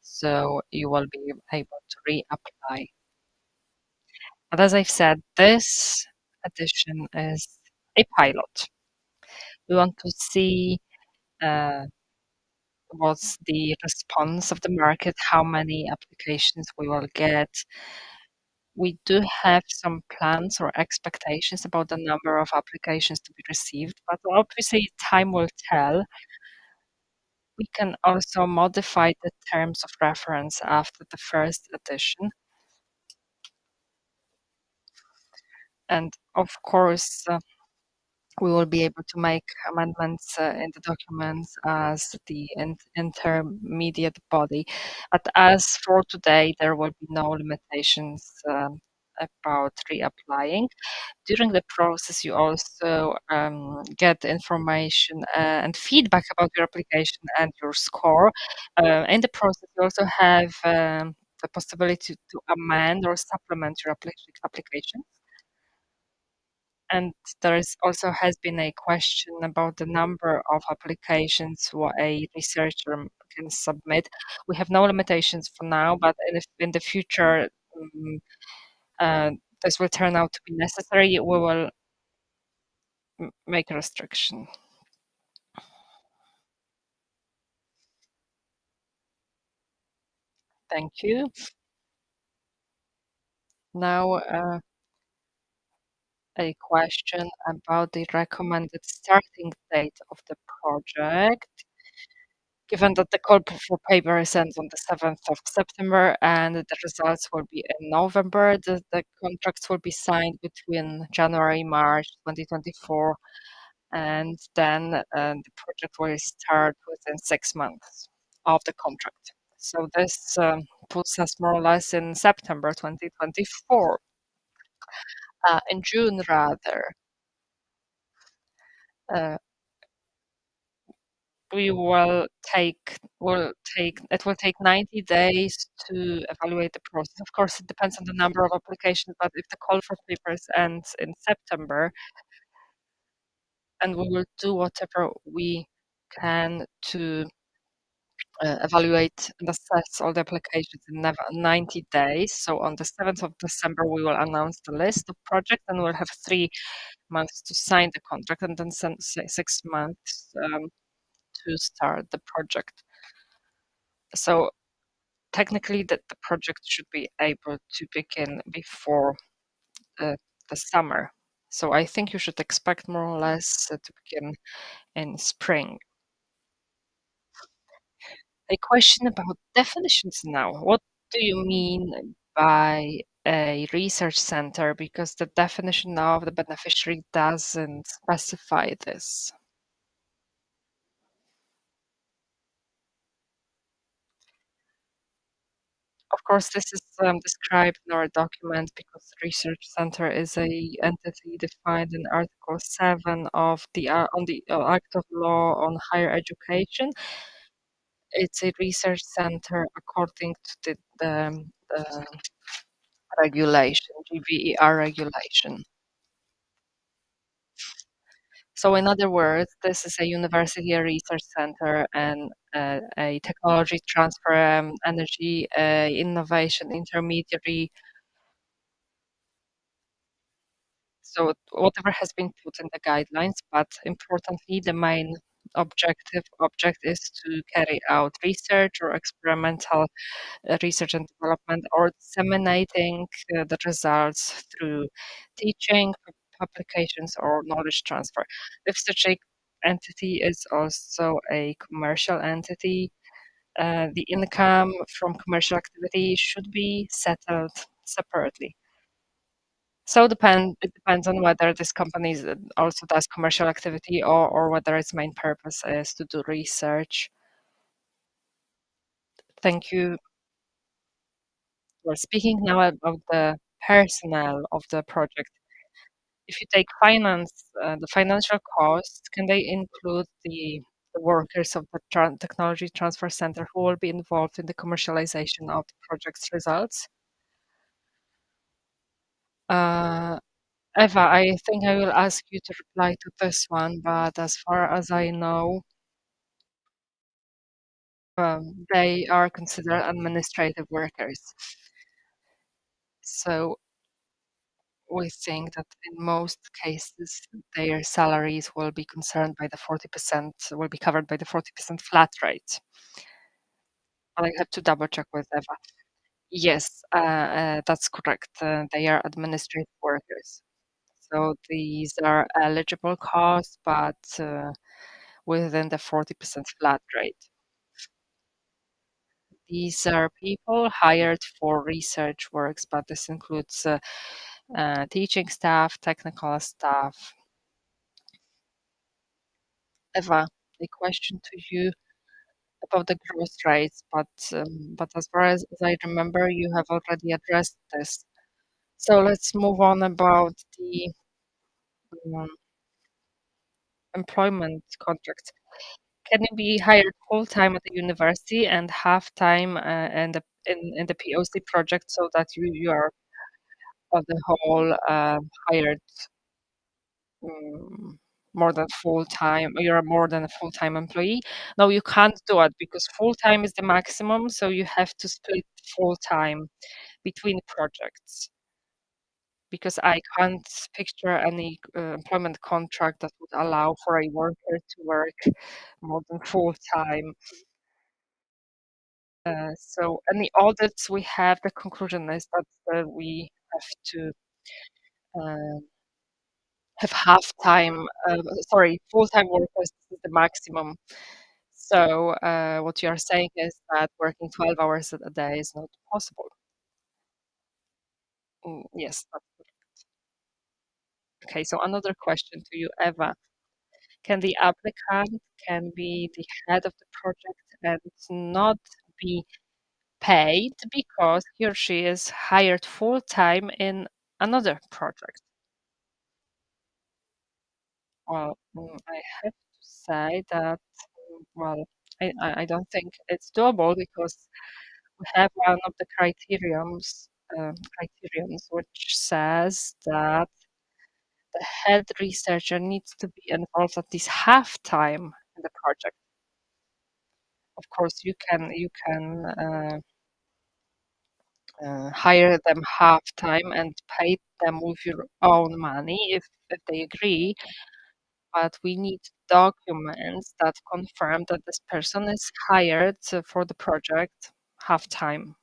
So you will be able to reapply. But as I've said, this edition is a pilot. We want to see uh, what's the response of the market, how many applications we will get. We do have some plans or expectations about the number of applications to be received, but obviously time will tell. We can also modify the terms of reference after the first edition. And of course, we will be able to make amendments in the documents as the intermediate body. But as for today, there will be no limitations about reapplying. During the process, you also get information and feedback about your application and your score. In the process, you also have the possibility to amend or supplement your application. And there is also has been a question about the number of applications what a researcher can submit. We have no limitations for now, but in the future, uh, this will turn out to be necessary. We will make a restriction. Thank you. Now, a question about the recommended starting date of the project. Given that the call for papers ends on the 7th of September and the results will be in November, the contracts will be signed between January, March 2024, and then the project will start within 6 months of the contract. So this puts us more or less in September 2024, in June rather. Uh, we will take it will take 90 days to evaluate the process. Of course, it depends on the number of applications, but if the call for papers ends in September, and we will do whatever we can to evaluate and assess all the applications in 90 days. So on the 7th of December, we will announce the list of projects, and we'll have 3 months to sign the contract, and then 6 months to start the project. So technically, the project should be able to begin before uh, the summer. So I think you should expect more or less to begin in spring. A question about definitions now. What do you mean by a research center? Because the definition now of the beneficiary doesn't specify this. Of course, this is described in our document because research center is a entity defined in Article 7 of the on the Act of Law on Higher Education. It's a research center according to the regulation, GBER regulation. So, in other words, this is a university, a research center, and a technology transfer, energy, innovation intermediary. So whatever has been put in the guidelines, but importantly, the main object is to carry out research or experimental research and development, or disseminating the results through teaching, publications, or knowledge transfer. If such a entity is also a commercial entity, the income from commercial activity should be settled separately. So it depends on whether this company also does commercial activity, or whether its main purpose is to do research. Thank you. We're speaking now about the personnel of the project. If you take the financial costs, can they include the workers of the technology transfer center who will be involved in the commercialization of the project's results? Uh, Eva, I think I will ask you to reply to this one, but as far as I know, they are considered administrative workers. So we think that in most cases, their salaries will be concerned by the 40%, will be covered by the 40% flat rate. But I have to double check with Eva. Yes, that's correct. They are administrative workers. So these are eligible costs, but within the 40% flat rate. These are people hired for research works, but this includes teaching staff, technical staff. Eva, a question to you about the growth rates, but as far as I remember, you have already addressed this. So let's move on about the um, employment contracts. Can you be hired full time at the university and half time in the POC project, so that you are on the whole hired um, more than full time? You're more than a full time employee. No, you can't do it because full time is the maximum, so you have to split full time between projects. Because I can't picture any employment contract that would allow for a worker to work more than full time. So any audits we have, the conclusion is that we have to uh, have half time, sorry, full time workers is the maximum. So what you are saying is that working 12 hours a day is not possible. Yes. Okay. So another question to you, Eva. Can the applicant can be the head of the project and not be paid because he or she is hired full time in another project? Well, I have to say that, well, I don't think it's doable because we have one of the criterions which says that the head researcher needs to be involved at least half time in the project. Of course, you can hire them half time and pay them with your own money if they agree, but we need documents that confirm that this person is hired for the project half time.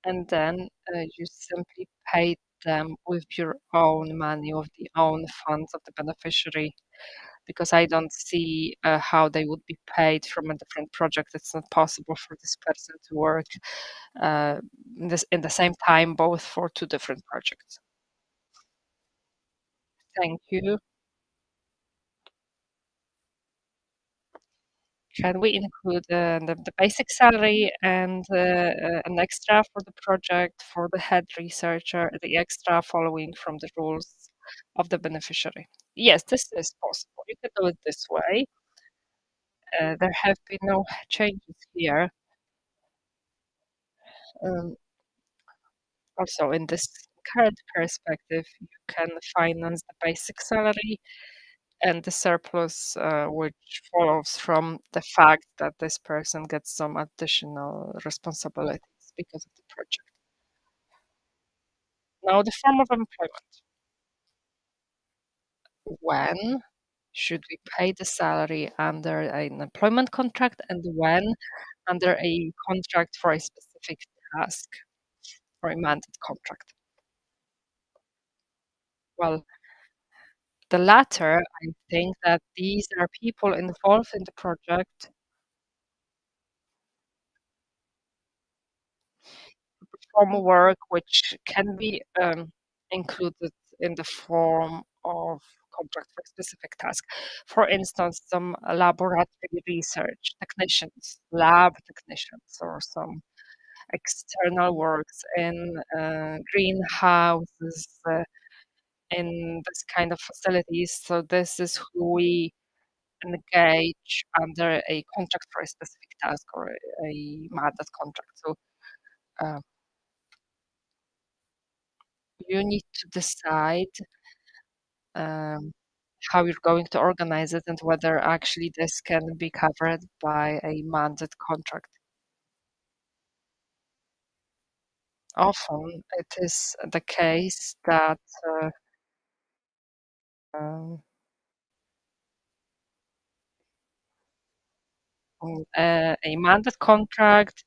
And then you simply pay them with your own money, with the own funds of the beneficiary, because I don't see how they would be paid from a different project. It's not possible for this person to work uh, in the same time, both for two different projects. Thank you. Can we include the basic salary and an extra for the project for the head researcher, the extra following from the rules of the beneficiary? Yes, this is possible. You can do it this way. There have been no changes here. Um, Also, in this current perspective, you can finance the basic salary and the surplus, which follows from the fact that this person gets some additional responsibilities because of the project. Now, the form of employment. when should we pay the salary under an employment contract and when under a contract for a specific task or a mandate contract? Well, the latter, I think that these are people involved in the project perform work which can be included in the form of contract for a specific task. For instance, some laboratory research technicians, lab technicians, or some external works in greenhouses, in this kind of facilities. So this is who we engage under a contract for a specific task or a mandate contract. So uh, you need to decide um, how you're going to organize it and whether actually this can be covered by a mandate contract. Often it is the case that uh, um, a mandate contract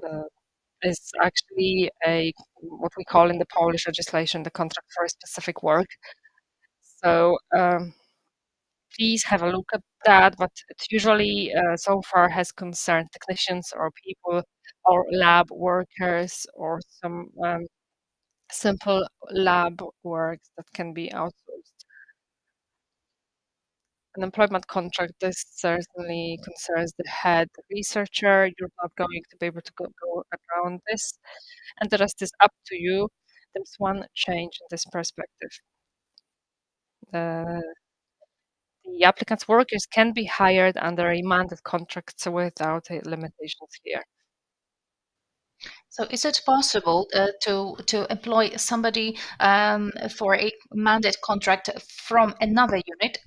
uh, is actually a what we call in the Polish legislation the contract for a specific work. So please have a look at that. But it usually so far has concerned technicians or people or lab workers or some simple lab works that can be outsourced. An employment contract, this certainly concerns the head researcher. You're not going to be able to go around this, and the rest is up to you. There's one change in this perspective. Uh, the applicant's workers can be hired under a mandate contract so without limitations here. So, is it possible to employ somebody for a mandate contract from another unit?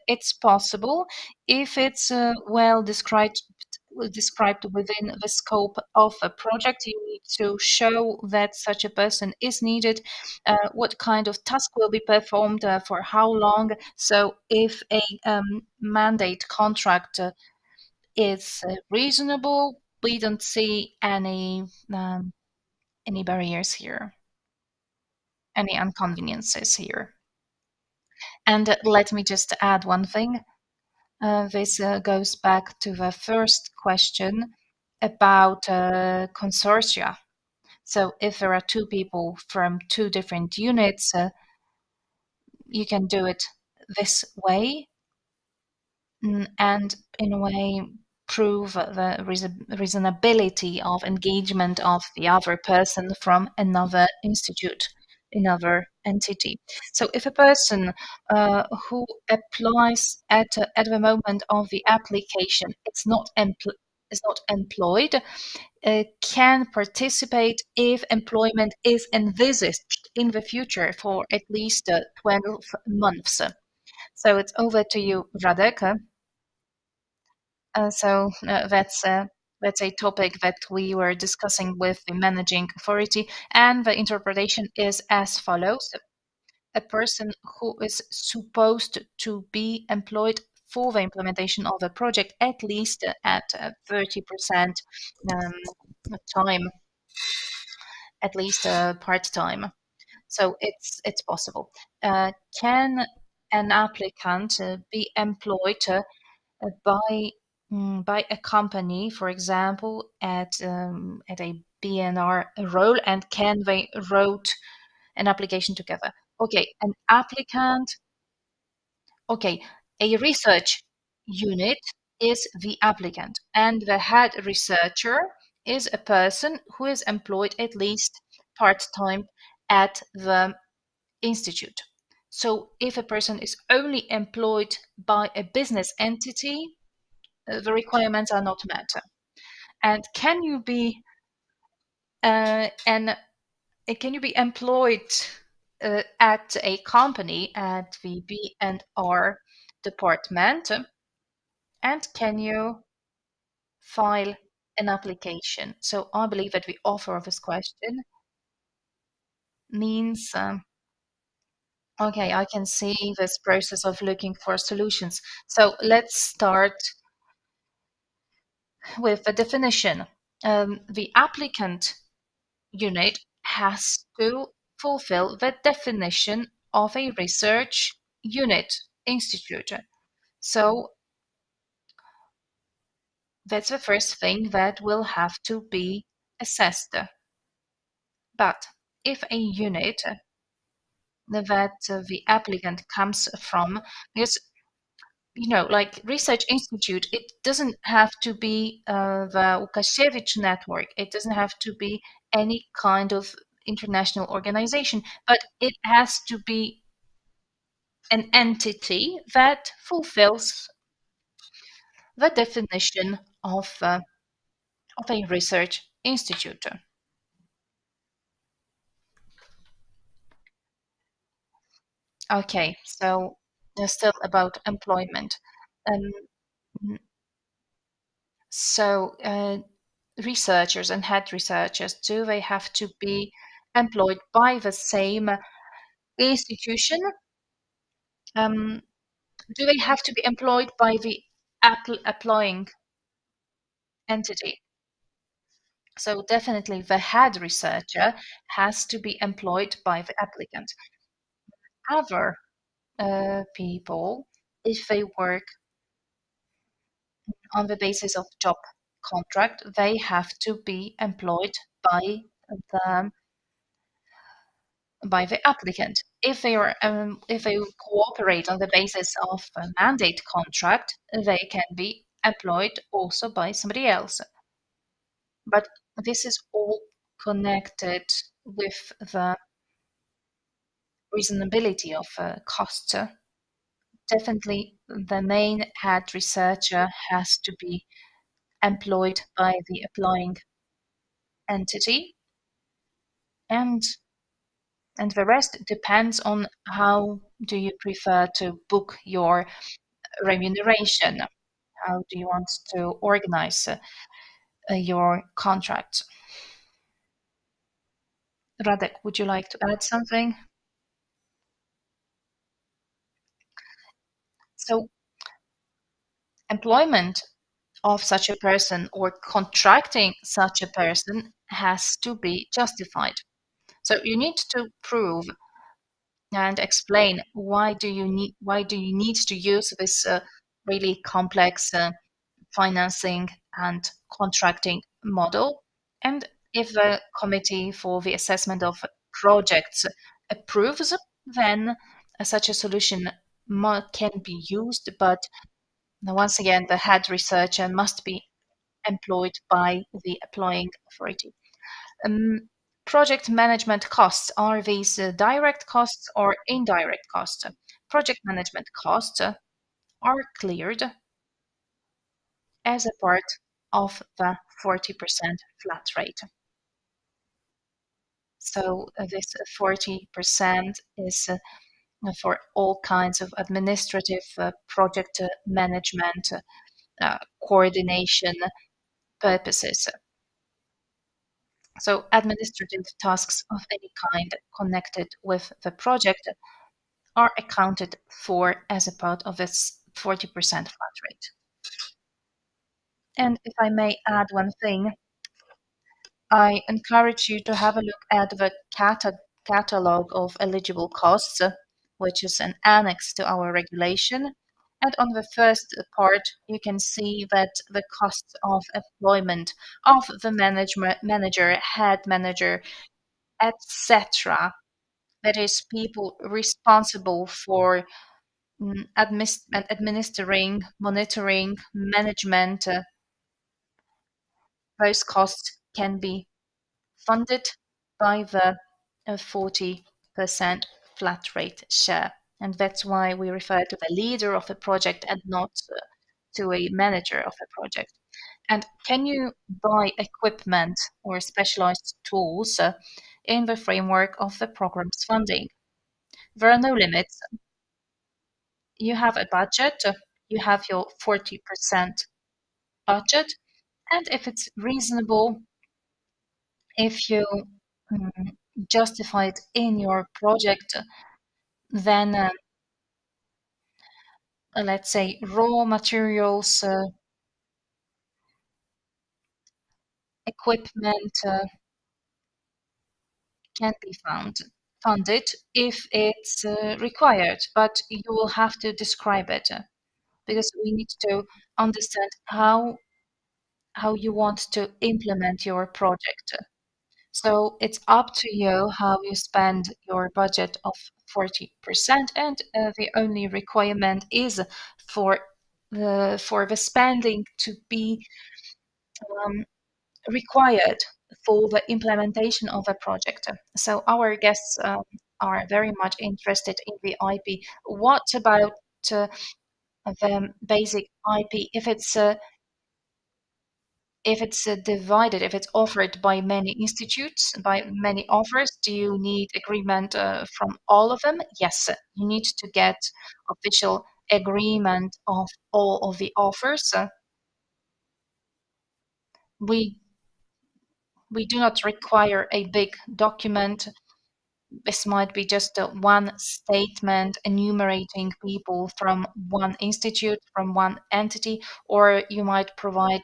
It's possible if it's well described within the scope of a project. You need to show that such a person is needed, what kind of task will be performed, for how long. So, if a mandate contract is reasonable, we don't see any barriers here, any inconveniences here. And let me just add one thing. This goes back to the first question about consortia. So if there are two people from two different units, you can do it this way, and in a way prove the reasonability of engagement of the other person from another institute, another entity. So if a person who applies at the moment of the application is not employed, can participate if employment is envisaged in the future for at least 12 months. So it's over to you, Radek. That's a topic that we were discussing with the managing authority, and the interpretation is as follows: a person who is supposed to be employed for the implementation of a project at least at 30% um, time, at least part time. So it's possible. Can an applicant be employed by by a company, for example, at a BNR role, and can they wrote an application together? Okay, an applicant. Okay, a research unit is the applicant, and the head researcher is a person who is employed at least part time at the institute. So if a person is only employed by a business entity, the requirements are not met. And and can you be employed at a company at the B&R department? And can you file an application? So I believe that the offer of this question means Okay, I can see this process of looking for solutions. So let's start with the definition. The applicant unit has to fulfill the definition of a research unit institute. So that's the first thing that will have to be assessed. But if a unit that the applicant comes from, because like research institute, it doesn't have to be the Łukasiewicz network. It doesn't have to be any kind of international organization, but it has to be an entity that fulfills the definition of a research institute. Okay, so still about employment. Um, so researchers and head researchers, do they have to be employed by the same institution? Um, do they have to be employed by the applying entity? So definitely the head researcher has to be employed by the applicant. Other people, if they work on the basis of job contract, they have to be employed by the applicant. If they cooperate on the basis of a mandate contract, they can be employed also by somebody else. But this is all connected with the reasonability of costs. Definitely, the main head researcher has to be employed by the applying entity, and the rest depends on how do you prefer to book your remuneration. How do you want to organize your contract? Radek, would you like to add something? So, employment of such a person or contracting such a person has to be justified. So, you need to prove and explain why do you need to use this really complex financing and contracting model. And if the committee for the assessment of projects approves, then such a solution can be used. But once again, the head researcher must be employed by the applying authority. Um, Project management costs, are these direct costs or indirect costs? Project management costs are cleared as a part of the 40% flat rate. So this 40% is for all kinds of administrative project management coordination purposes. So administrative tasks of any kind connected with the project are accounted for as a part of this 40% flat rate. And if I may add one thing, I encourage you to have a look at the catalog of eligible costs, which is an annex to our regulation. And on the first part, you can see that the costs of employment of the manager, head manager, etc., that is, people responsible for administering, monitoring, management, those costs can be funded by the 40% flat rate share. And that's why we refer to the leader of the project and not to a manager of the project. And can you buy equipment or specialized tools in the framework of the program's funding? There are no limits. You have a budget, you have your 40% budget, and if it's reasonable, if you justify it in your project, Then, let's say, raw materials, equipment can be funded if it's required, but you will have to describe it because we need to understand how you want to implement your project. So it's up to you how you spend your budget of 40%, and the only requirement is for the spending to be um, required for the implementation of a project. So our guests are very much interested in the IP. What about uh, the basic IP? If it's divided, if it's offered by many institutes, by many offers, do you need agreement from all of them? Yes, you need to get official agreement of all of the offers. We we do not require a big document. This might be just one statement enumerating people from one institute, from one entity, or you might provide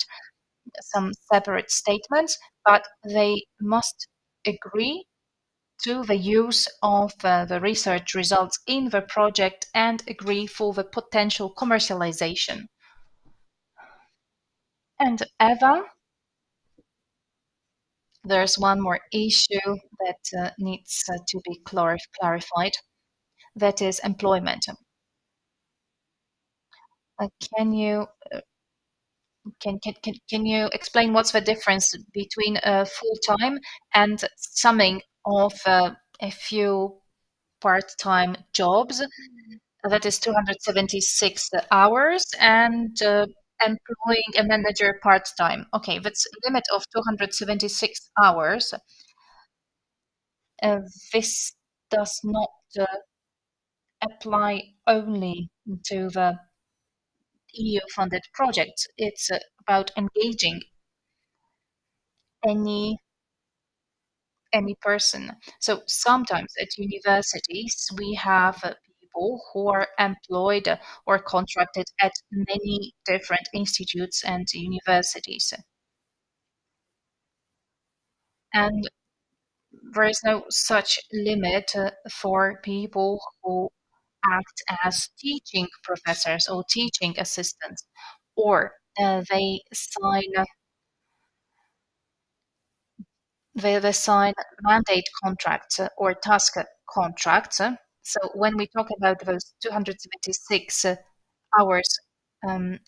some separate statements, but they must agree to the use of the research results in the project and agree for the potential commercialization. And Eva, there's one more issue that needs to be clarified. That is employment. Uh, can you can you explain what's the difference between full time and summing of a few part-time jobs, that is 276 hours, and employing a manager part-time? Okay, that's a limit of 276 hours. Uh, this does not uh, apply only to the EU-funded projects. It's about engaging any any person. So sometimes at universities, we have people who are employed or contracted at many different institutes and universities. And there is no such limit for people who act as teaching professors or teaching assistants, or they sign mandate contracts or task contracts. So when we talk about those 276 hours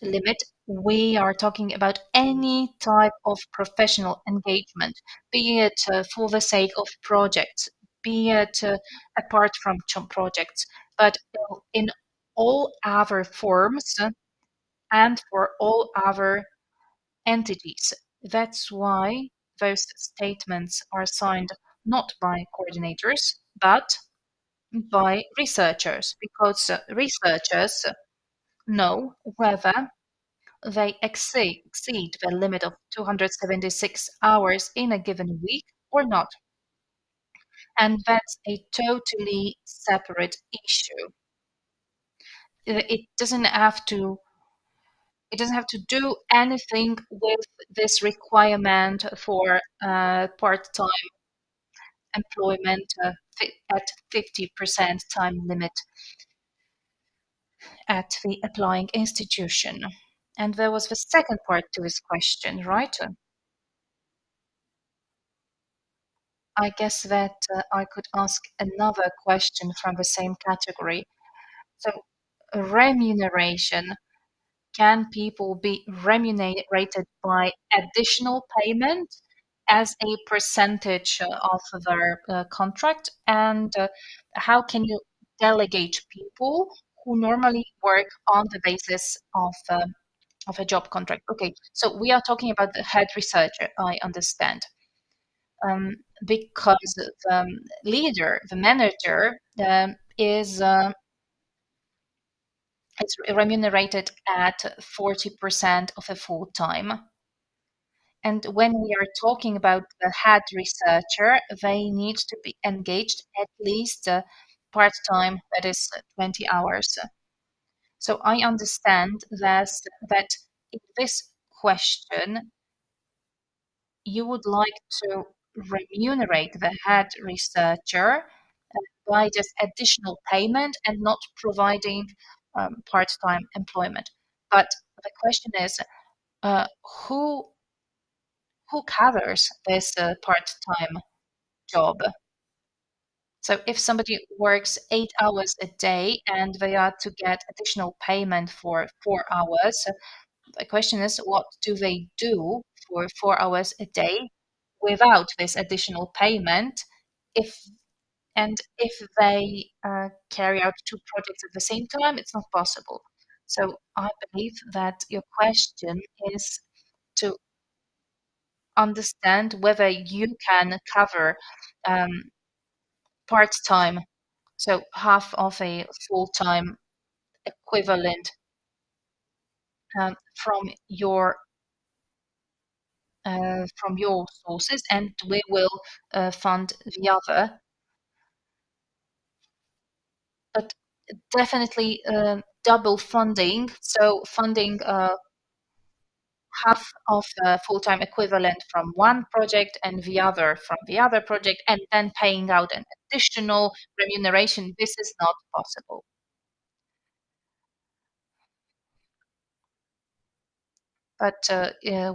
limit, we are talking about any type of professional engagement, be it for the sake of projects, be it apart from projects, but in all other forms and for all other entities. That's why those statements are signed not by coordinators, but by researchers, because researchers know whether they exceed the limit of 276 hours in a given week or not. And that's a totally separate issue. It doesn't have to it doesn't have to do anything with this requirement for part-time employment at 50% time limit at the applying institution. And there was the second part to this question, right? I guess that I could ask another question from the same category. So, remuneration. Can people be remunerated by additional payment as a percentage of their contract? And how can you delegate people who normally work on the basis of a job contract? Okay, so we are talking about the head researcher, I understand, because the leader, the manager, is remunerated at 40% of a full time. And when we are talking about the head researcher, they need to be engaged at least part-time, that is 20 hours. So I understand that in this question, you would like to remunerate the head researcher by just additional payment and not providing part-time employment. But the question is, uh, who who covers this part-time job? So if somebody works 8 hours a day and they are to get additional payment for 4 hours, the question is, what do they do for 4 hours a day without this additional payment? If if they carry out two projects at the same time, it's not possible. So I believe that your question is to understand whether you can cover um, part-time, so half of a full-time equivalent from your sources, and we will fund the other. But definitely double funding, so funding half of the full-time equivalent from one project and the other from the other project, and then paying out an additional remuneration. This is not possible. But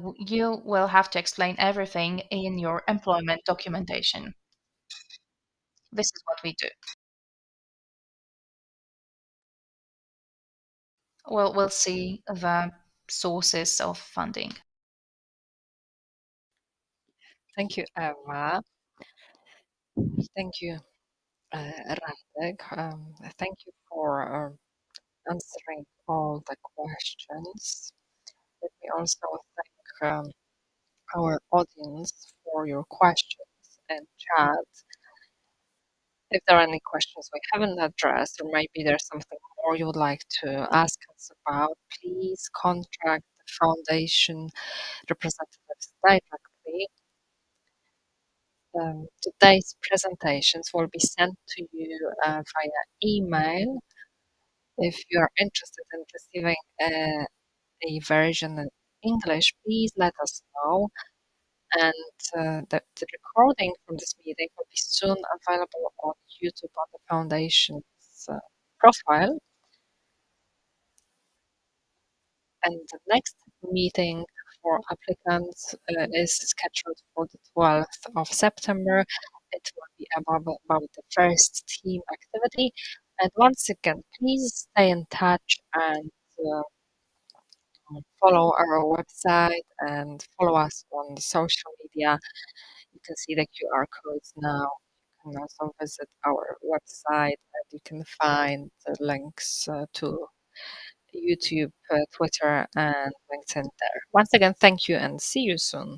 you will have to explain everything in your employment documentation. This is what we do. Well, we'll see the sources of funding. Thank you, Eva. Thank you, Radek. Thank you for answering all the questions. Let me also thank our audience for your questions and chat. If there are any questions we haven't addressed, or maybe there's something more you would like to ask us about, please contact the foundation representatives directly. Today's presentations will be sent to you via email. If you are interested in receiving a version in English, please let us know. And the recording from this meeting will be soon available on YouTube on the Foundation's profile. And the next meeting for applicants is scheduled for the 12th of September. It will be about the first team activity. And once again, please stay in touch and follow our website and follow us on the social media. You can see the QR codes now. You can also visit our website and you can find the links to YouTube, Twitter, and LinkedIn there. Once again, thank you and see you soon.